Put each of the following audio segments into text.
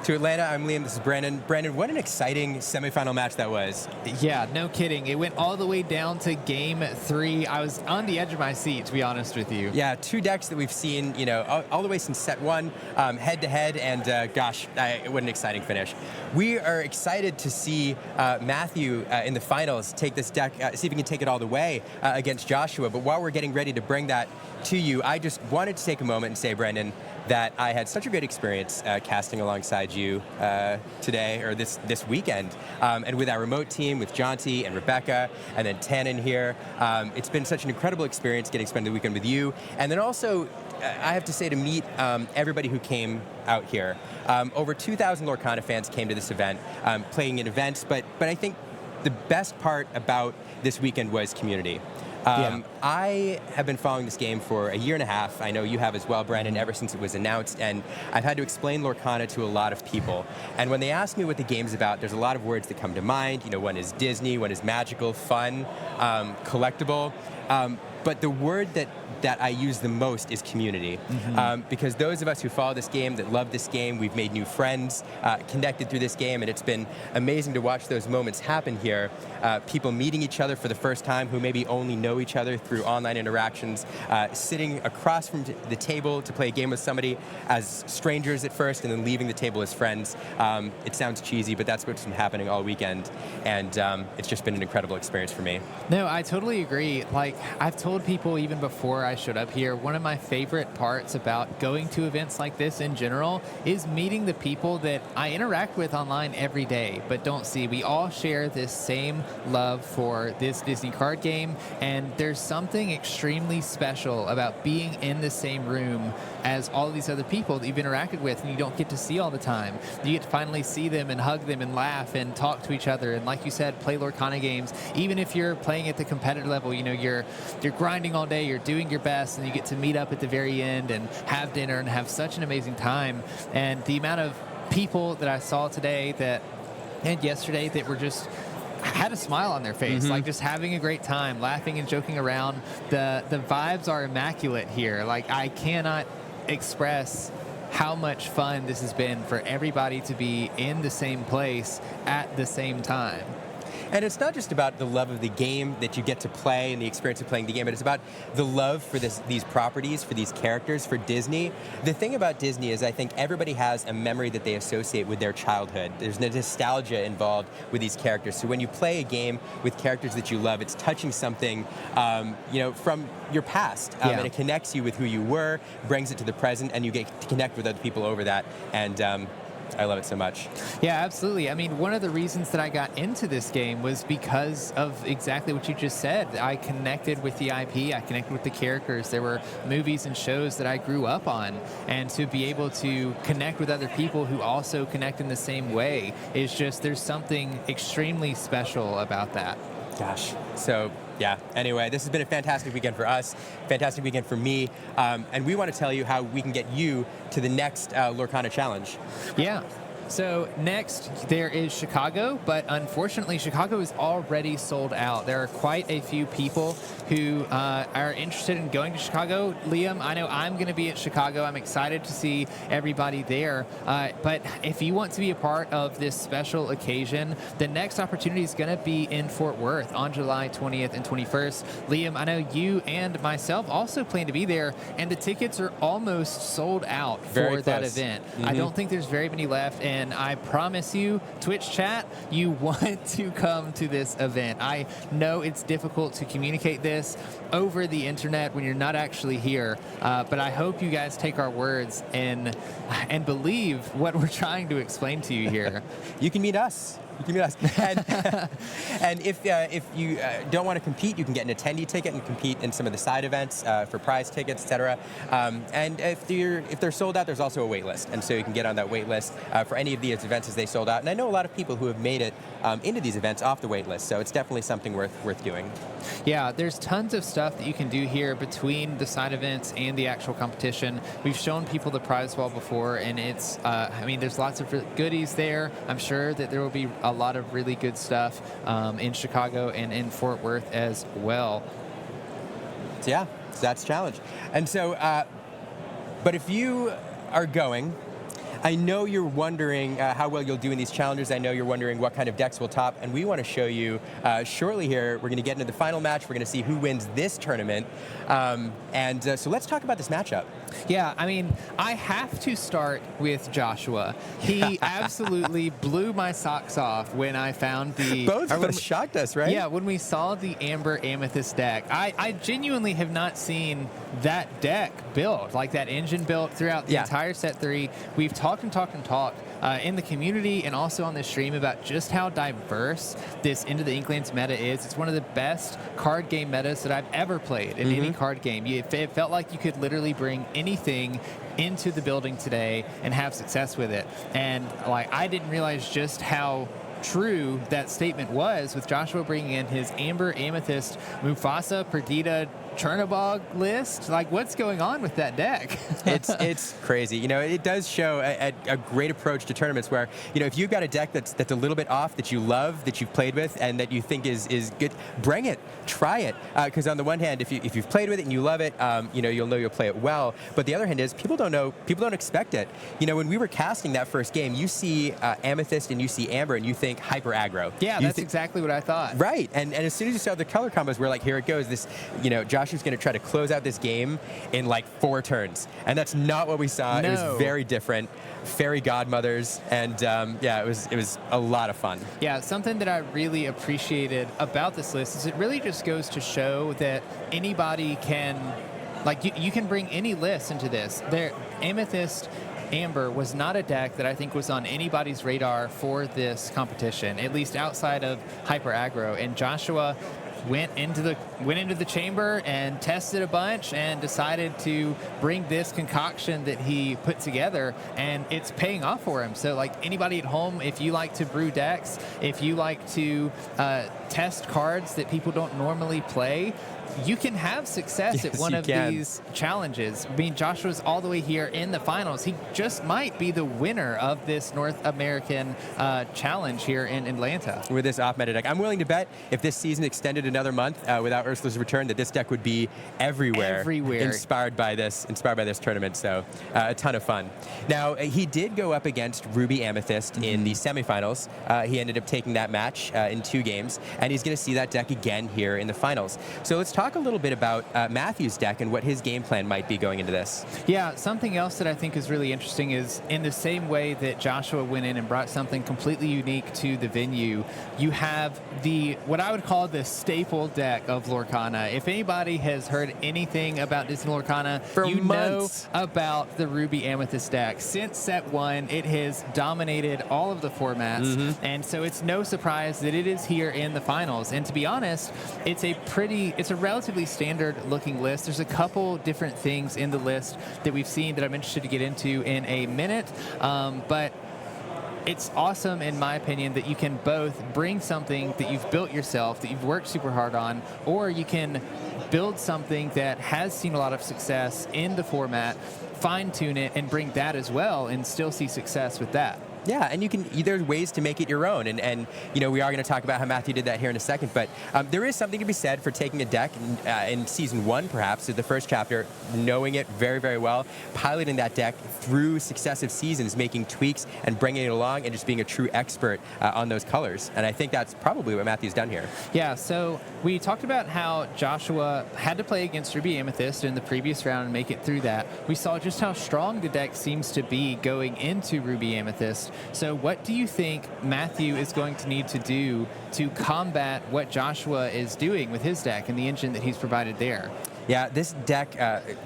to Atlanta. I'm Liam. This is Brandon. Brandon, what an exciting semifinal match that was. Yeah, no kidding. It went all the way down to game 3. I was on the edge of my seat, to be honest with you. Yeah, 2 decks that we've seen, all the way since set 1, head-to-head, and gosh, what an exciting finish. We are excited to see Matthew in the finals take this deck, see if he can take it all the way against Joshua. But while we're getting ready to bring that to you, I just wanted to take a moment and say, Brandon, that I had such a great experience casting alongside you today, or this weekend. And with our remote team, with Jonty and Rebecca, and then Tannen here. It's been such an incredible experience getting to spend the weekend with you. And then also, I have to say, to meet everybody who came out here. Over 2,000 Lorcana fans came to this event, playing in events, but I think the best part about this weekend was community. I have been following this game for a year and a half. I know you have as well, Brandon, ever since it was announced, and I've had to explain Lorcana to a lot of people. And when they ask me what the game's about, there's a lot of words that come to mind. One is Disney, one is magical, fun, collectible. But the word that I use the most is community. Because those of us who follow this game, that love this game, we've made new friends, connected through this game, and it's been amazing to watch those moments happen here. People meeting each other for the first time who maybe only know each other through online interactions, sitting across from the table to play a game with somebody as strangers at first and then leaving the table as friends. It sounds cheesy, but that's what's been happening all weekend, and it's just been an incredible experience for me. No, I totally agree. Like, I've told people even before I showed up here, one of my favorite parts about going to events like this in general is meeting the people that I interact with online every day but don't see. We all share this same love for this Disney card game, and there's something extremely special about being in the same room as all of these other people that you've interacted with and you don't get to see all the time. You get to finally see them and hug them and laugh and talk to each other, and like you said, play Lorcana games. Even if you're playing at the competitive level, you're grinding all day, you're doing your best, and you get to meet up at the very end and have dinner and have such an amazing time. And the amount of people that I saw today and yesterday that were just had a smile on their face, like just having a great time, laughing and joking around. The vibes are immaculate here. Like, I cannot express how much fun this has been for everybody to be in the same place at the same time. And it's not just about the love of the game that you get to play and the experience of playing the game, but it's about the love for these properties, for these characters, for Disney. The thing about Disney is I think everybody has a memory that they associate with their childhood. There's nostalgia involved with these characters. So when you play a game with characters that you love, it's touching something, from your past. And it connects you with who you were, brings it to the present, and you get to connect with other people over that. And I love it so much. Yeah, absolutely. I mean, one of the reasons that I got into this game was because of exactly what you just said. I connected with the IP. I connected with the characters. There were movies and shows that I grew up on. And to be able to connect with other people who also connect in the same way is just, there's something extremely special about that. Gosh. So, yeah. Anyway, this has been a fantastic weekend for us, fantastic weekend for me, and we want to tell you how we can get you to the next Lorcana Challenge. Yeah. So next there is Chicago, but unfortunately Chicago is already sold out. There are quite a few people who are interested in going to Chicago. Liam, I know I'm going to be at Chicago. I'm excited to see everybody there. But if you want to be a part of this special occasion, the next opportunity is going to be in Fort Worth on July 20th and 21st. Liam, I know you and myself also plan to be there, and the tickets are almost sold out for that event. I don't think there's very many left, and I promise you, Twitch chat, you want to come to this event. I know it's difficult to communicate this over the internet when you're not actually here, but I hope you guys take our words and believe what we're trying to explain to you here. You can meet us. You can meet us. And if you don't want to compete, you can get an attendee ticket and compete in some of the side events for prize tickets, etc. And if they're sold out, there's also a wait list, and so you can get on that wait list for any of these events as they sold out. And I know a lot of people who have made it into these events off the wait list, so it's definitely something worth doing. Yeah, there's tons of stuff that you can do here between the side events and the actual competition. We've shown people the prize wall before, and it's, there's lots of goodies there. I'm sure that there will be a lot of really good stuff in Chicago and in Fort Worth as well. So yeah, so that's a challenge. And so, but if you are going, I know you're wondering how well you'll do in these challenges. I know you're wondering what kind of decks will top, and we want to show you shortly here. We're going to get into the final match. We're going to see who wins this tournament. So let's talk about this matchup. Yeah, I mean, I have to start with Joshua. He absolutely blew my socks off when I found the... Both of us shocked us, right? Yeah, when we saw the Amber Amethyst deck. I genuinely have not seen that deck built, like that engine built throughout the entire set 3. We've talked in the community and also on the stream about just how diverse this Into the Inklands meta is. It's one of the best card game metas that I've ever played in any card game. It felt like you could literally bring anything into the building today and have success with it. And like, I didn't realize just how true that statement was with Joshua bringing in his Amber, Amethyst, Mufasa, Perdita, Chernobog list. Like, what's going on with that deck? It's crazy. You know, it does show a great approach to tournaments where, you know, if you've got a deck that's a little bit off, that you love, that you've played with, and that you think is good, bring it, try it. Because on the one hand, if you've played with it and you love it, you know you'll play it well. But the other hand is people don't know, people don't expect it. You know, when we were casting that first game, you see Amethyst and you see Amber and you think hyper aggro. Yeah, that's exactly what I thought. Right, and as soon as you saw the color combos, we're like, here it goes. This, you know, Josh is going to try to close out this game in like 4 turns, and that's not what we saw. No. It was very different. Fairy godmothers, and yeah, it was a lot of fun. Yeah, something that I really appreciated about this list is it really just goes to show that anybody can, like, you can bring any list into this. Amethyst Amber was not a deck that I think was on anybody's radar for this competition, at least outside of hyper aggro. And Joshua went into the chamber and tested a bunch and decided to bring this concoction that he put together, and it's paying off for him. So like, anybody at home, if you like to brew decks, if you like to test cards that people don't normally play, you can have success at one of these challenges. I mean, Joshua's all the way here in the finals. He just might be the winner of this North American challenge here in Atlanta. With this off-meta deck, I'm willing to bet if this season extended another month without Ursula's return, that this deck would be everywhere. Inspired by this tournament. So a ton of fun. Now, he did go up against Ruby Amethyst in the semifinals. He ended up taking that match in 2 games, and he's going to see that deck again here in the finals. So let's talk a little bit about Matthew's deck and what his game plan might be going into this. Yeah, something else that I think is really interesting is in the same way that Joshua went in and brought something completely unique to the venue, you have what I would call the staple deck of Lorcana. If anybody has heard anything about Disney Lorcana, you know about the Ruby Amethyst deck. Since set 1, it has dominated all of the formats, and so it's no surprise that it is here in the finals. And to be honest, it's a relatively standard looking list. There's a couple different things in the list that we've seen that I'm interested to get into in a minute, but it's awesome, in my opinion, that you can both bring something that you've built yourself, that you've worked super hard on, or you can build something that has seen a lot of success in the format, fine-tune it, and bring that as well, and still see success with that. Yeah, and there's ways to make it your own, and you know, we are going to talk about how Matthew did that here in a second, but there is something to be said for taking a deck in season 1, perhaps, of the first chapter, knowing it very, very well, piloting that deck through successive seasons, making tweaks and bringing it along, and just being a true expert on those colors. And I think that's probably what Matthew's done here. Yeah, so we talked about how Joshua had to play against Ruby Amethyst in the previous round and make it through that. We saw just how strong the deck seems to be going into Ruby Amethyst. So what do you think Matthew is going to need to do to combat what Joshua is doing with his deck and the engine that he's provided there? Yeah, this deck,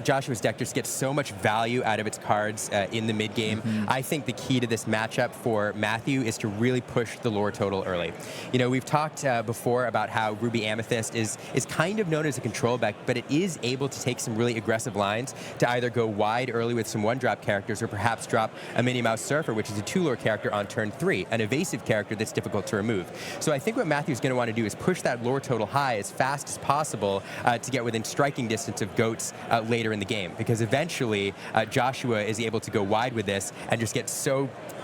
Joshua's deck, just gets so much value out of its cards in the mid-game. I think the key to this matchup for Matthew is to really push the lore total early. You know, we've talked before about how Ruby Amethyst is kind of known as a control deck, but it is able to take some really aggressive lines to either go wide early with some one-drop characters, or perhaps drop a Minnie Mouse Surfer, which is a 2-lore character on turn 3, an evasive character that's difficult to remove. So I think what Matthew's going to want to do is push that lore total high as fast as possible to get within striking distance of goats later in the game, because eventually Joshua is able to go wide with this and just get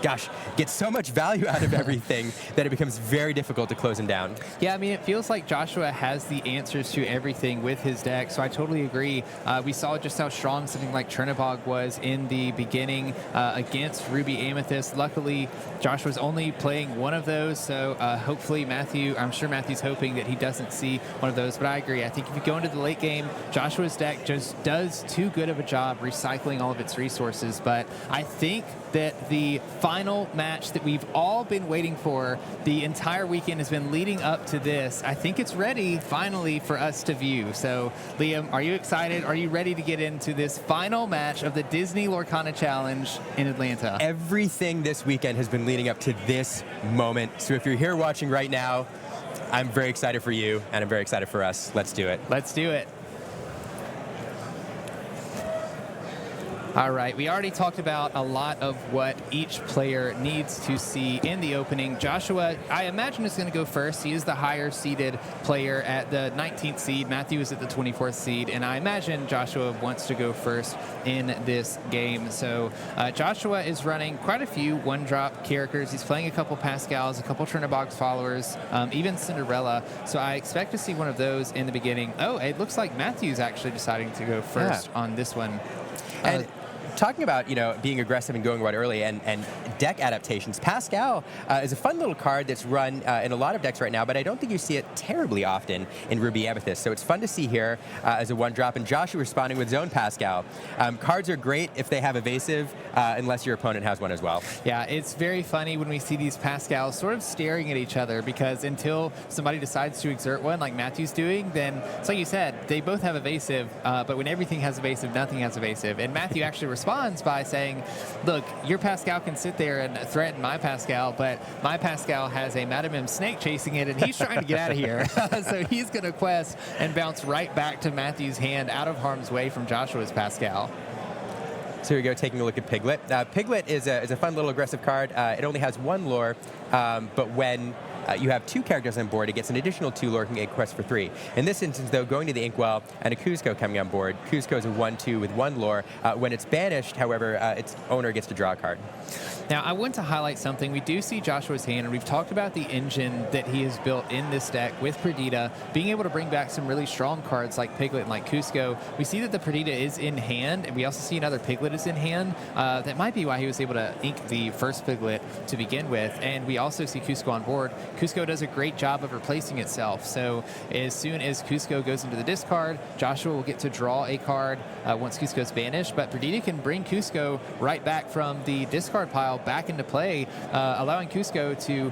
gosh, gets so much value out of everything that it becomes very difficult to close him down. Yeah, I mean, it feels like Joshua has the answers to everything with his deck, so I totally agree. We saw just how strong something like Chernobog was in the beginning against Ruby Amethyst. Luckily, Joshua's only playing one of those, so hopefully I'm sure Matthew's hoping that he doesn't see one of those, but I agree. I think if you go into the late game, Joshua's deck just does too good of a job recycling all of its resources, but I think that the final match that we've all been waiting for the entire weekend has been leading up to this. I think it's ready finally for us to view. So Liam, are you excited? Are you ready to get into this final match of the Disney Lorcana Challenge in Atlanta? Everything this weekend has been leading up to this moment. So if you're here watching right now, I'm very excited for you and I'm very excited for us. Let's do it. Let's do it. All right, we already talked about a lot of what each player needs to see in the opening. Joshua, I imagine, is going to go first. He is the higher seeded player at the 19th seed. Matthew is at the 24th seed, and I imagine Joshua wants to go first in this game. So Joshua is running quite a few one-drop characters. He's playing a couple Pascals, a couple Chernobog's followers, even Cinderella. So I expect to see one of those in the beginning. Oh, it looks like Matthew's actually deciding to go first on this one. And talking about, being aggressive and going right early and deck adaptations, Pascal is a fun little card that's run in a lot of decks right now, but I don't think you see it terribly often in Ruby Amethyst. So it's fun to see here as a one-drop, and Joshua responding with his own Pascal. Cards are great if they have evasive, unless your opponent has one as well. Yeah, it's very funny when we see these Pascals sort of staring at each other, because until somebody decides to exert one, like Matthew's doing, then, so like you said, they both have evasive, but when everything has evasive, nothing has evasive. And Matthew actually responds by saying, look, your Pascal can sit there and threaten my Pascal, but my Pascal has a Madam M snake chasing it, and he's trying to get out of here. So he's going to quest and bounce right back to Matthew's hand out of harm's way from Joshua's Pascal. So here we go, taking a look at Piglet. Piglet is a fun little aggressive card. It only has one lore, but when you have two characters on board, it gets an additional 2 lore, can get quest for 3. In this instance, though, going to the Inkwell and a Kuzco coming on board. Kuzco is a 1/2 with 1 lore. When it's banished, however, its owner gets to draw a card. Now, I want to highlight something. We do see Joshua's hand, and we've talked about the engine that he has built in this deck with Perdita, being able to bring back some really strong cards like Piglet and like Kuzco. We see that the Perdita is in hand, and we also see another Piglet is in hand. That might be why he was able to ink the first Piglet to begin with. And we also see Kuzco on board. Kuzco does a great job of replacing itself. So as soon as Kuzco goes into the discard, Joshua will get to draw a card once Kuzco's banished. But Perdita can bring Kuzco right back from the discard pile back into play, allowing Kuzco to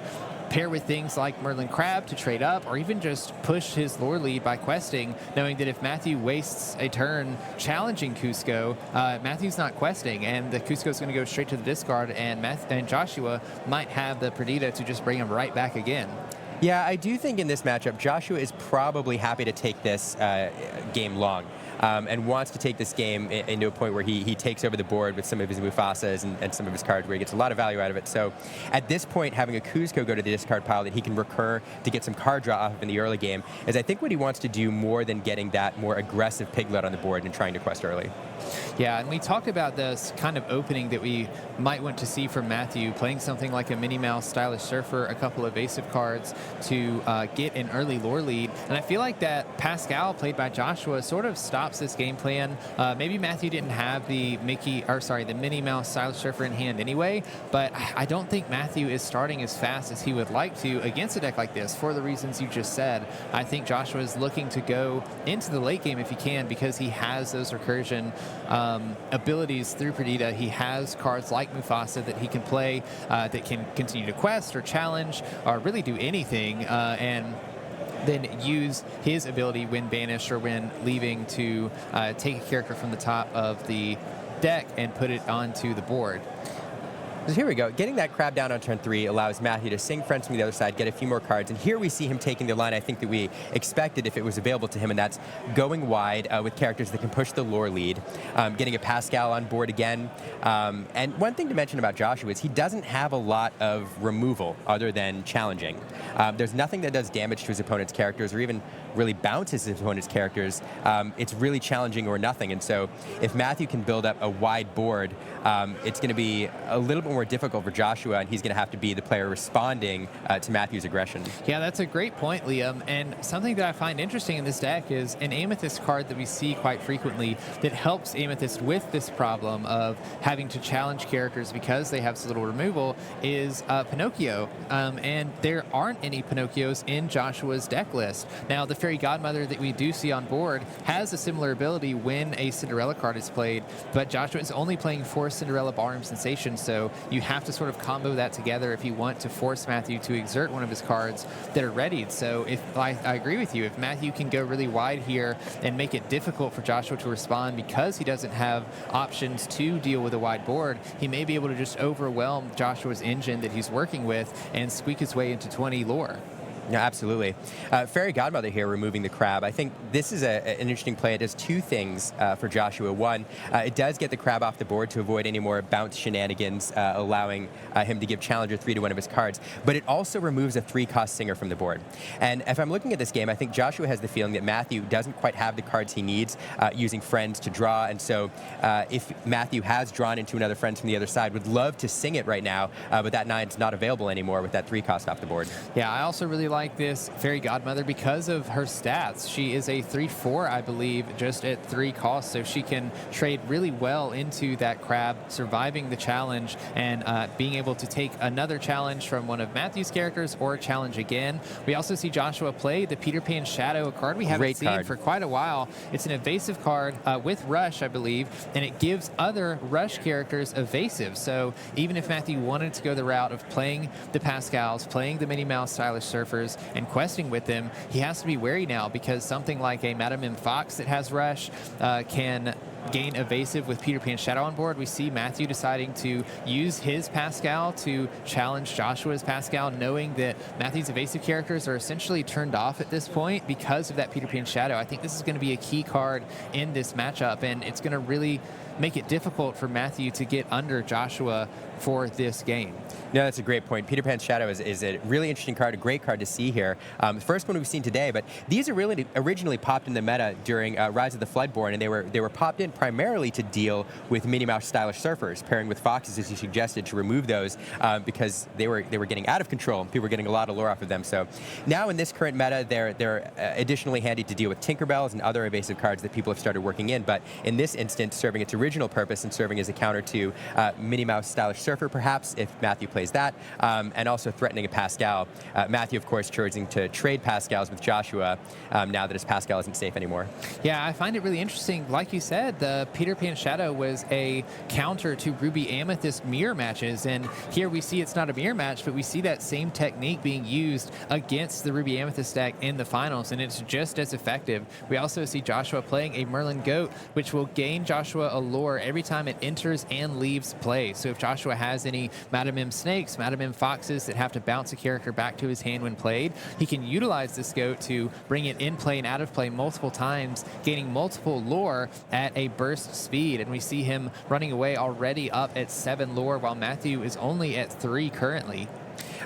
pair with things like Merlin Crab to trade up, or even just push his lore lead by questing, knowing that if Matthew wastes a turn challenging Kuzco, Matthew's not questing, and the Kuzco's going to go straight to the discard, and Joshua might have the Perdita to just bring him right back again. Yeah, I do think in this matchup, Joshua is probably happy to take this game long. And wants to take this game into a point where he takes over the board with some of his Mufasas and some of his cards where he gets a lot of value out of it. So at this point, having a Kuzco go to the discard pile that he can recur to get some card draw off of in the early game is, I think, what he wants to do more than getting that more aggressive Piglet on the board and trying to quest early. Yeah, and we talked about this kind of opening that we might want to see from Matthew, playing something like a Minnie Mouse, Stylish Surfer, a couple of evasive cards to get an early lore lead. And I feel like that Pascal, played by Joshua, sort of stops this game plan. Maybe Matthew didn't have the Minnie Mouse, Stylish Surfer in hand anyway, but I don't think Matthew is starting as fast as he would like to against a deck like this for the reasons you just said. I think Joshua is looking to go into the late game if he can, because he has those recursion abilities through Perdita. He has cards like Mufasa that he can play that can continue to quest or challenge or really do anything, and then use his ability when banished or when leaving to take a character from the top of the deck and put it onto the board. So here we go. Getting that crab down on turn 3 allows Matthew to sing friends from the other side, get a few more cards, and here we see him taking the line I think that we expected if it was available to him, and that's going wide with characters that can push the lore lead, getting a Pascal on board again. And one thing to mention about Joshua is he doesn't have a lot of removal other than challenging. There's nothing that does damage to his opponent's characters or even really bounces his opponent's characters. It's really challenging or nothing, and so if Matthew can build up a wide board, it's going to be a little bit more difficult for Joshua, and he's going to have to be the player responding to Matthew's aggression. Yeah, that's a great point, Liam. And something that I find interesting in this deck is an Amethyst card that we see quite frequently that helps Amethyst with this problem of having to challenge characters because they have so little removal is Pinocchio. And there aren't any Pinocchios in Joshua's deck list. Now, the Fairy Godmother that we do see on board has a similar ability when a Cinderella card is played, but Joshua is only playing 4 Cinderella Ballroom Sensations, so you have to sort of combo that together if you want to force Matthew to exert one of his cards that are readied. So if I agree with you, if Matthew can go really wide here and make it difficult for Joshua to respond because he doesn't have options to deal with a wide board, he may be able to just overwhelm Joshua's engine that he's working with and squeak his way into 20 lore. Yeah, absolutely. Fairy Godmother here removing the crab. I think this is an interesting play. It does 2 things for Joshua. One, it does get the crab off the board to avoid any more bounce shenanigans, allowing him to give Challenger 3 to one of his cards. But it also removes a 3-cost Singer from the board. And if I'm looking at this game, I think Joshua has the feeling that Matthew doesn't quite have the cards he needs using friends to draw. And so if Matthew has drawn into another friend from the other side, would love to sing it right now, but that 9's not available anymore with that 3-cost off the board. Yeah, I also really like this Fairy Godmother because of her stats. She is a 3/4, I believe, just at 3 costs, so she can trade really well into that crab, surviving the challenge and being able to take another challenge from one of Matthew's characters or challenge again. We also see Joshua play the Peter Pan Shadow, a card we haven't seen for quite a while. It's an evasive card with Rush, I believe, and it gives other Rush characters evasive. So even if Matthew wanted to go the route of playing the Pascals, playing the Minnie Mouse Stylish Surfers, and questing with them, he has to be wary now because something like a Madame M. Fox that has Rush can gain evasive with Peter Pan Shadow on board. We see Matthew deciding to use his Pascal to challenge Joshua's Pascal, knowing that Matthew's evasive characters are essentially turned off at this point because of that Peter Pan Shadow. I think this is going to be a key card in this matchup, and it's going to really make it difficult for Matthew to get under Joshua for this game. No, that's a great point. Peter Pan's Shadow is a really interesting card, a great card to see here. The first one we've seen today, but these are really originally popped in the meta during Rise of the Floodborn, and they were popped in primarily to deal with Minnie Mouse Stylish Surfers, pairing with Foxes, as you suggested, to remove those because they were getting out of control. People were getting a lot of lore off of them. So now in this current meta, they're additionally handy to deal with Tinkerbells and other evasive cards that people have started working in. But in this instance, serving its original purpose and serving as a counter to Minnie Mouse Stylish Surfer, perhaps, if Matthew plays that, and also threatening a Pascal. Matthew, of course, choosing to trade Pascals with Joshua now that his Pascal isn't safe anymore. Yeah, I find it really interesting. Like you said, the Peter Pan Shadow was a counter to Ruby Amethyst mirror matches, and here we see it's not a mirror match, but we see that same technique being used against the Ruby Amethyst deck in the finals, and it's just as effective. We also see Joshua playing a Merlin Goat, which will gain Joshua a lore every time it enters and leaves play. So if Joshua has any Madame M snakes, Madame M foxes that have to bounce a character back to his hand when played, he can utilize this goat to bring it in play and out of play multiple times, gaining multiple lore at a burst speed. And we see him running away already up at 7 lore, while Matthew is only at 3 currently.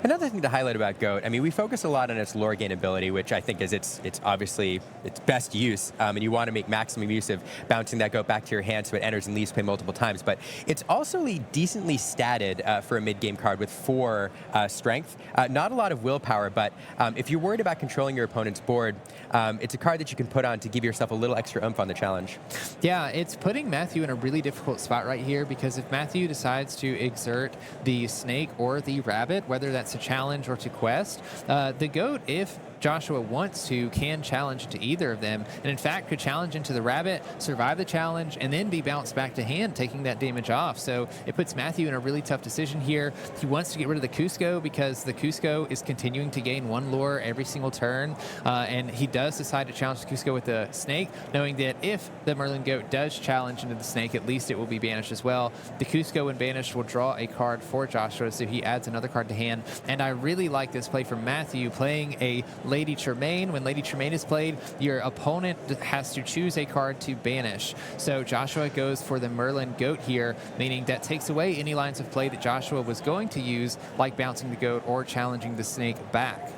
Another thing to highlight about Goat, I mean, we focus a lot on its lore gain ability, which I think is its obviously its best use, and you want to make maximum use of bouncing that Goat back to your hand so it enters and leaves play multiple times. But it's also decently statted for a mid-game card with 4 strength. Not a lot of willpower, but if you're worried about controlling your opponent's board, it's a card that you can put on to give yourself a little extra oomph on the challenge. Yeah, it's putting Matthew in a really difficult spot right here, because if Matthew decides to exert the snake or the rabbit, whether that's a challenge or to quest, the Goat, if Joshua wants to, can challenge into either of them, and in fact could challenge into the rabbit, survive the challenge, and then be bounced back to hand, taking that damage off. So it puts Matthew in a really tough decision here. He wants to get rid of the Cusco because the Cusco is continuing to gain 1 lore every single turn, and he does decide to challenge the Cusco with the snake, knowing that if the Merlin Goat does challenge into the snake, at least it will be banished as well. The Cusco, when banished, will draw a card for Joshua, so he adds another card to hand. And I really like this play from Matthew, playing a Lady Tremaine. When Lady Tremaine is played, your opponent has to choose a card to banish. So Joshua goes for the Merlin Goat here, meaning that takes away any lines of play that Joshua was going to use, like bouncing the Goat or challenging the snake back.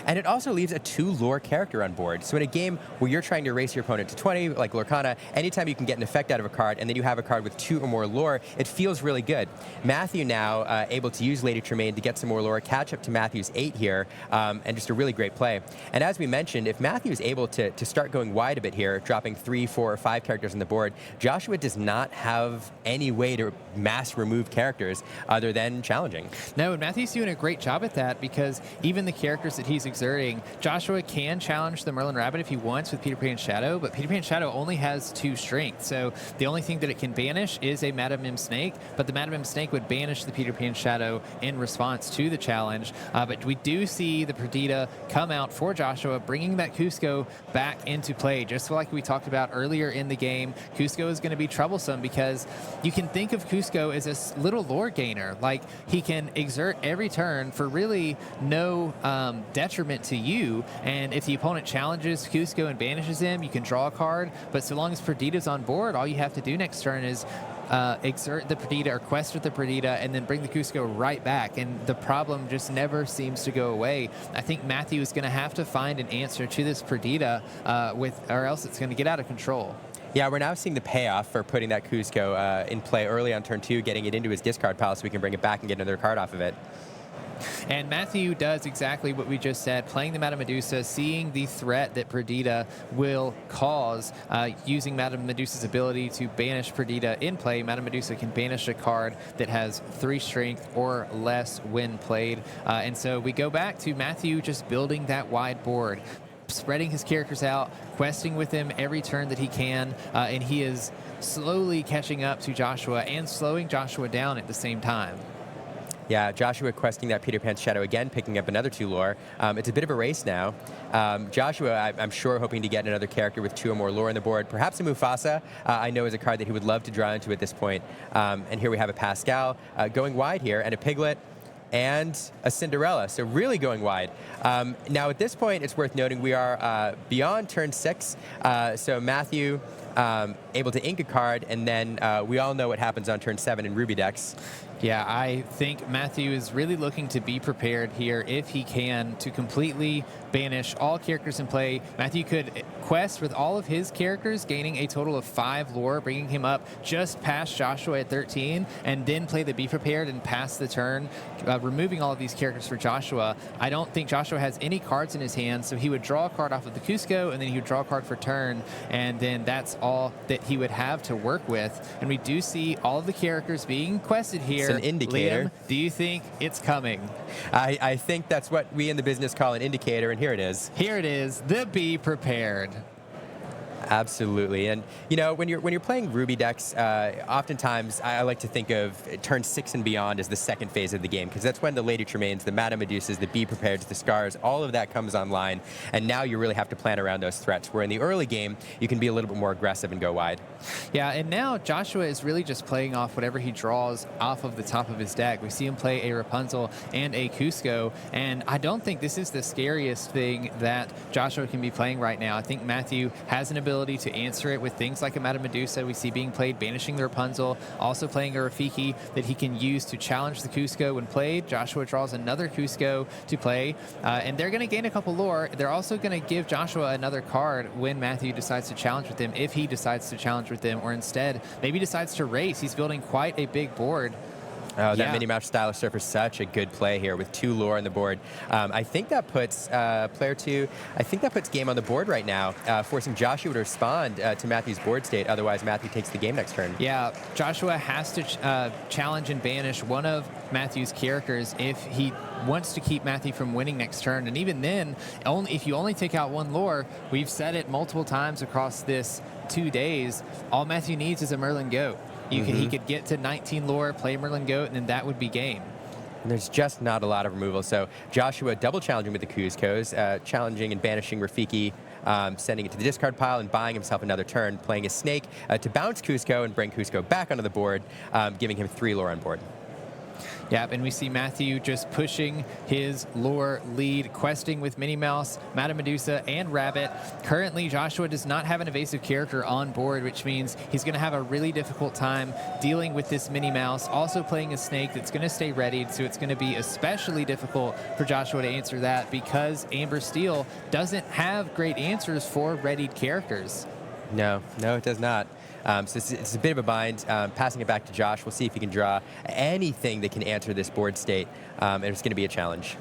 And it also leaves a 2 lore character on board. So in a game where you're trying to race your opponent to 20, like Lorcana, anytime you can get an effect out of a card and then you have a card with 2 or more lore, it feels really good. Matthew now able to use Lady Tremaine to get some more lore, catch up to Matthew's 8 here, and just a really great play. And as we mentioned, if Matthew is able to start going wide a bit here, dropping 3, 4, or 5 characters on the board, Joshua does not have any way to mass remove characters other than challenging. No, and Matthew's doing a great job at that, because even the characters that he's exerting, Joshua can challenge the Merlin Rabbit if he wants with Peter Pan Shadow, but Peter Pan Shadow only has 2 strength, so the only thing that it can banish is a Madam Mim Snake, but the Madam Mim Snake would banish the Peter Pan Shadow in response to the challenge. But we do see the Perdita come out for Joshua, bringing that Cusco back into play. Just like we talked about earlier in the game, Cusco is going to be troublesome because you can think of Cusco as a little lore gainer. Like, he can exert every turn for really no detriment to you, and if the opponent challenges Cusco and banishes him, you can draw a card, but so long as Perdita's on board, all you have to do next turn is exert the Perdita or quest with the Perdita and then bring the Cusco right back, and the problem just never seems to go away. I think Matthew is going to have to find an answer to this Perdita or else it's going to get out of control. Yeah, we're now seeing the payoff for putting that Cusco in play early on turn 2, getting it into his discard pile so we can bring it back and get another card off of it. And Matthew does exactly what we just said, playing the Madame Medusa, seeing the threat that Perdita will cause, using Madame Medusa's ability to banish Perdita in play. Madame Medusa can banish a card that has 3 strength or less when played. And so we go back to Matthew just building that wide board, spreading his characters out, questing with him every turn that he can, and he is slowly catching up to Joshua and slowing Joshua down at the same time. Yeah, Joshua questing that Peter Pan's Shadow again, picking up another 2 lore. It's a bit of a race now. Joshua, I'm sure, hoping to get another character with 2 or more lore on the board. Perhaps a Mufasa, I know, is a card that he would love to draw into at this point. And here we have a Pascal going wide here, and a Piglet, and a Cinderella, so really going wide. Now at this point, it's worth noting we are beyond turn 6, so Matthew able to ink a card, and then we all know what happens on turn 7 in Ruby decks. Yeah, I think Matthew is really looking to be prepared here if he can to completely banish all characters in play. Matthew could quest with all of his characters, gaining a total of 5 lore, bringing him up just past Joshua at 13, and then play the Be Prepared and pass the turn, removing all of these characters for Joshua. I don't think Joshua has any cards in his hand, so he would draw a card off of the Cusco, and then he would draw a card for turn, and then that's all that he would have to work with. And we do see all of the characters being quested here. It's an indicator. Liam, do you think it's coming? I think that's what we in the business call an indicator, and here it is. Here it is, the Be Prepared. Absolutely, and you know, when you're playing Ruby decks, oftentimes I like to think of turn 6 and beyond as the second phase of the game, because that's when the Lady Tremaines, the Madame Medusas, the Be Prepared, the Scars, all of that comes online, and now you really have to plan around those threats. Where in the early game, you can be a little bit more aggressive and go wide. Yeah, and now Joshua is really just playing off whatever he draws off of the top of his deck. We see him play a Rapunzel and a Cusco, and I don't think this is the scariest thing that Joshua can be playing right now. I think Matthew has an ability to answer it with things like a Madame Medusa we see being played, banishing the Rapunzel, also playing a Rafiki that he can use to challenge the Cusco when played. Joshua draws another Cusco to play, and they're going to gain a couple lore. They're also going to give Joshua another card when Matthew decides to challenge with him, if he decides to challenge with them, or instead maybe decides to race. He's building quite a big board. Oh, that Minnie Mouse Style of Surfer, such a good play here with 2 lore on the board. I think that puts player 2, I think that puts game on the board right now, forcing Joshua to respond to Matthew's board state. Otherwise, Matthew takes the game next turn. Yeah, Joshua has to challenge and banish one of Matthew's characters if he wants to keep Matthew from winning next turn. And even then, if you only take out 1 lore, we've said it multiple times across this 2 days, all Matthew needs is a Merlin Goat. He could get to 19 lore, play Merlin Goat, and then that would be game. And there's just not a lot of removal. So Joshua double challenging with the Cuscos, challenging and banishing Rafiki, sending it to the discard pile and buying himself another turn, playing a Snake to bounce Cusco and bring Cusco back onto the board, giving him 3 lore on board. Yep, and we see Matthew just pushing his lore lead, questing with Minnie Mouse, Madame Medusa, and Rabbit. Currently, Joshua does not have an evasive character on board, which means he's going to have a really difficult time dealing with this Minnie Mouse, also playing a snake that's going to stay readied, so it's going to be especially difficult for Joshua to answer that because Amber Steel doesn't have great answers for readied characters. No, it does not. So it's a bit of a bind. Passing it back to Josh, we'll see if he can draw anything that can answer this board state, and it's going to be a challenge.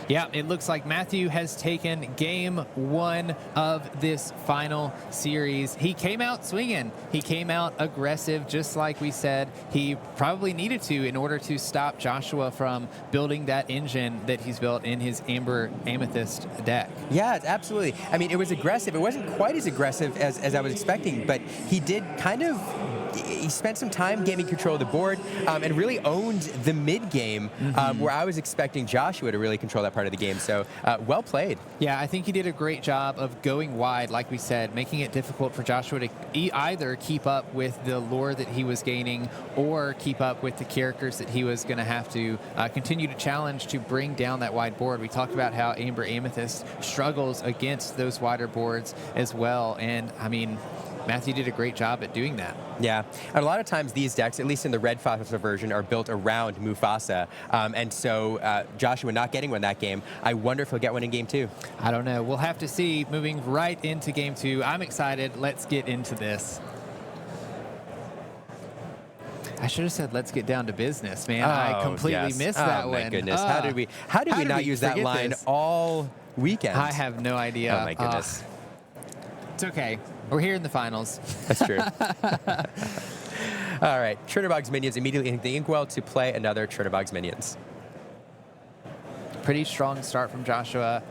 Yeah, it looks like Matthew has taken game 1 of this final series. He came out swinging. He came out aggressive, just like we said he probably needed to in order to stop Joshua from building that engine that he's built in his Amber Amethyst deck. Yeah, absolutely. I mean, it was aggressive. It wasn't quite as aggressive as I was expecting, but he did he spent some time gaining control of the board and really owned the mid game where I was expecting Joshua to really control that part of the game. So well played. Yeah, I think he did a great job of going wide, like we said, making it difficult for Joshua to either keep up with the lore that he was gaining or keep up with the characters that he was going to have to continue to challenge to bring down that wide board. We talked about how Amber Amethyst struggles against those wider boards as well. And, I mean, Matthew did a great job at doing that. Yeah, and a lot of times these decks, at least in the Red Mufasa version, are built around Mufasa. And so Joshua not getting one that game, I wonder if he'll get one in game 2. I don't know. We'll have to see. Moving right into game 2. I'm excited. Let's get into this. I should have said, let's get down to business, man. I completely missed that one. Oh, my goodness. How did we not use that line all weekend? I have no idea. Oh, my goodness. It's okay. We're here in the finals. That's true. All right. Chernobog's minions immediately ink the inkwell to play another Chernobog's minions. Pretty strong start from Joshua.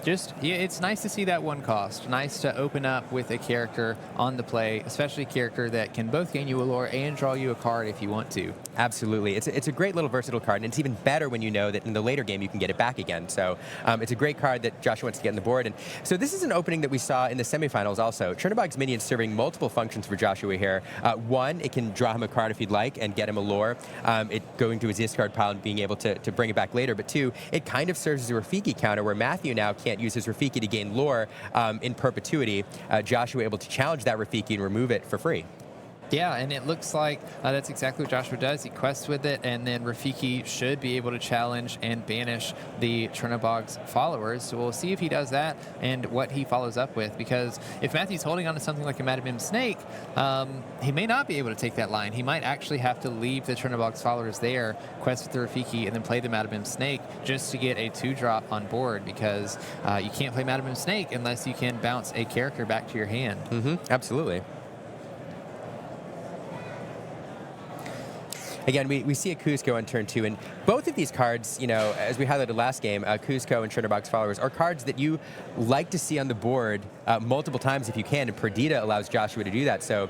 It's nice to see that one cost. Nice to open up with a character on the play, especially a character that can both gain you a lore and draw you a card if you want to. Absolutely. It's a great little versatile card, and it's even better when you know that in the later game you can get it back again. So it's a great card that Joshua wants to get on the board. And so this is an opening that we saw in the semifinals also. Chernobog's minions serving multiple functions for Joshua here. One, it can draw him a card if he'd like and get him a lore. It going to his discard pile and being able to bring it back later. But two, it kind of serves as a Rafiki counter where Matthew now can't use his Rafiki to gain lore in perpetuity. Joshua able to challenge that Rafiki and remove it for free. Yeah, and it looks like that's exactly what Joshua does. He quests with it, and then Rafiki should be able to challenge and banish the Chernobog's followers. So we'll see if he does that and what he follows up with, because if Matthew's holding on to something like a Madame Snake, he may not be able to take that line. He might actually have to leave the Chernobog's followers there, quest with the Rafiki, and then play the Madame Snake just to get a 2-drop on board, because you can't play Madame Snake unless you can bounce a character back to your hand. Absolutely. Again, we see a Kuzco on turn 2, and both of these cards, you know, as we highlighted last game, Kuzco and Chernobog's followers are cards that you like to see on the board multiple times if you can, and Perdita allows Joshua to do that. So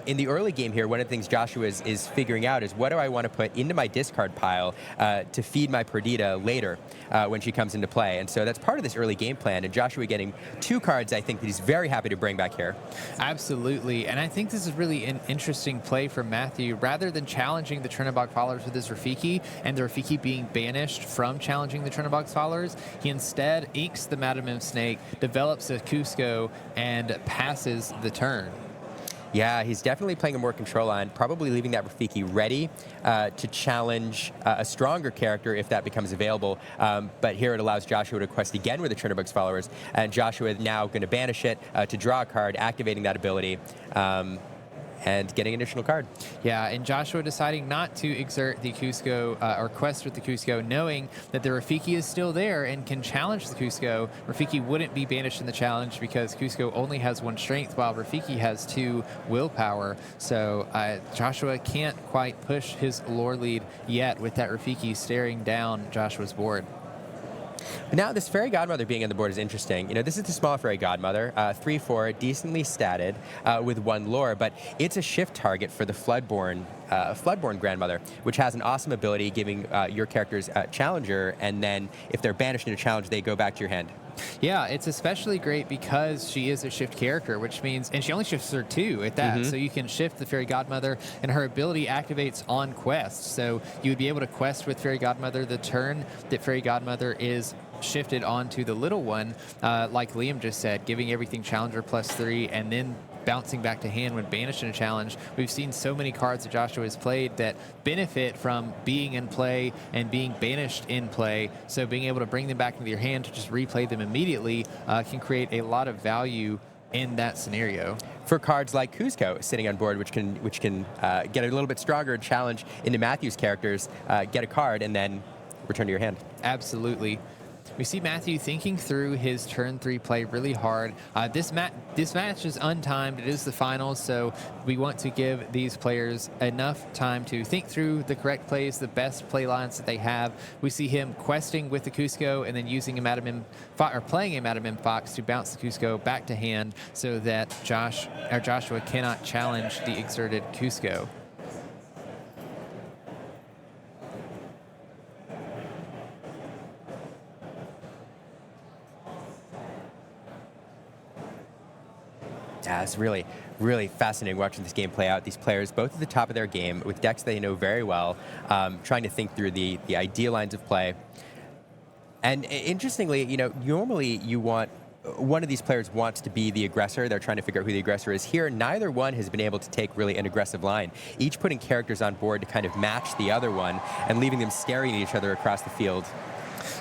in the early game here, one of the things Joshua is figuring out is what do I want to put into my discard pile to feed my Perdita later when she comes into play. And so that's part of this early game plan, and Joshua getting 2 cards I think that he's very happy to bring back here. Absolutely, and I think this is really an interesting play for Matthew. Rather than challenging the Chernobog followers with his Rafiki, and the Rafiki being banished from challenging the Chernobog's followers, he instead inks the Madame Snake, develops a Kuzco, and passes the turn. Yeah, he's definitely playing a more control line, probably leaving that Rafiki ready to challenge a stronger character if that becomes available. But here it allows Joshua to quest again with the Chernobog's followers, and Joshua is now going to banish it to draw a card, activating that ability. And getting an additional card. Yeah, and Joshua deciding not to exert the Kuzco or quest with the Kuzco, knowing that the Rafiki is still there and can challenge the Kuzco. Rafiki wouldn't be banished in the challenge because Kuzco only has 1 strength while Rafiki has 2 willpower. So Joshua can't quite push his lore lead yet with that Rafiki staring down Joshua's board. But now this Fairy Godmother being on the board is interesting. You know, this is the small Fairy Godmother, 3/4, decently statted with 1 lore, but it's a shift target for the Floodborn Grandmother, which has an awesome ability giving your characters a challenger, and then if they're banished into a challenge, they go back to your hand. Yeah, it's especially great because she is a shift character, which means, and she only shifts her 2 at that, so you can shift the Fairy Godmother, and her ability activates on quest. So you would be able to quest with Fairy Godmother the turn that Fairy Godmother is shifted onto the little one, like Liam just said, giving everything Challenger +3, and then bouncing back to hand when banished in a challenge. We've seen so many cards that Joshua has played that benefit from being in play and being banished in play. So being able to bring them back into your hand to just replay them immediately can create a lot of value in that scenario. For cards like Kuzco sitting on board, which can get a little bit stronger challenge into Matthew's characters, get a card and then return to your hand. Absolutely. We see Matthew thinking through his turn 3 play really hard. This match is untimed. It is the finals, so we want to give these players enough time to think through the correct plays, the best play lines that they have. We see him questing with the Kuzco and then using a Madam M or playing a Madam M Fox to bounce the Kuzco back to hand so that Joshua cannot challenge the exerted Kuzco. Yeah, it's really, really fascinating watching this game play out. These players, both at the top of their game, with decks they know very well, trying to think through the ideal lines of play. And interestingly, normally you want one of these players wants to be the aggressor. They're trying to figure out who the aggressor is. Here, neither one has been able to take really an aggressive line. Each putting characters on board to kind of match the other one and leaving them staring at each other across the field.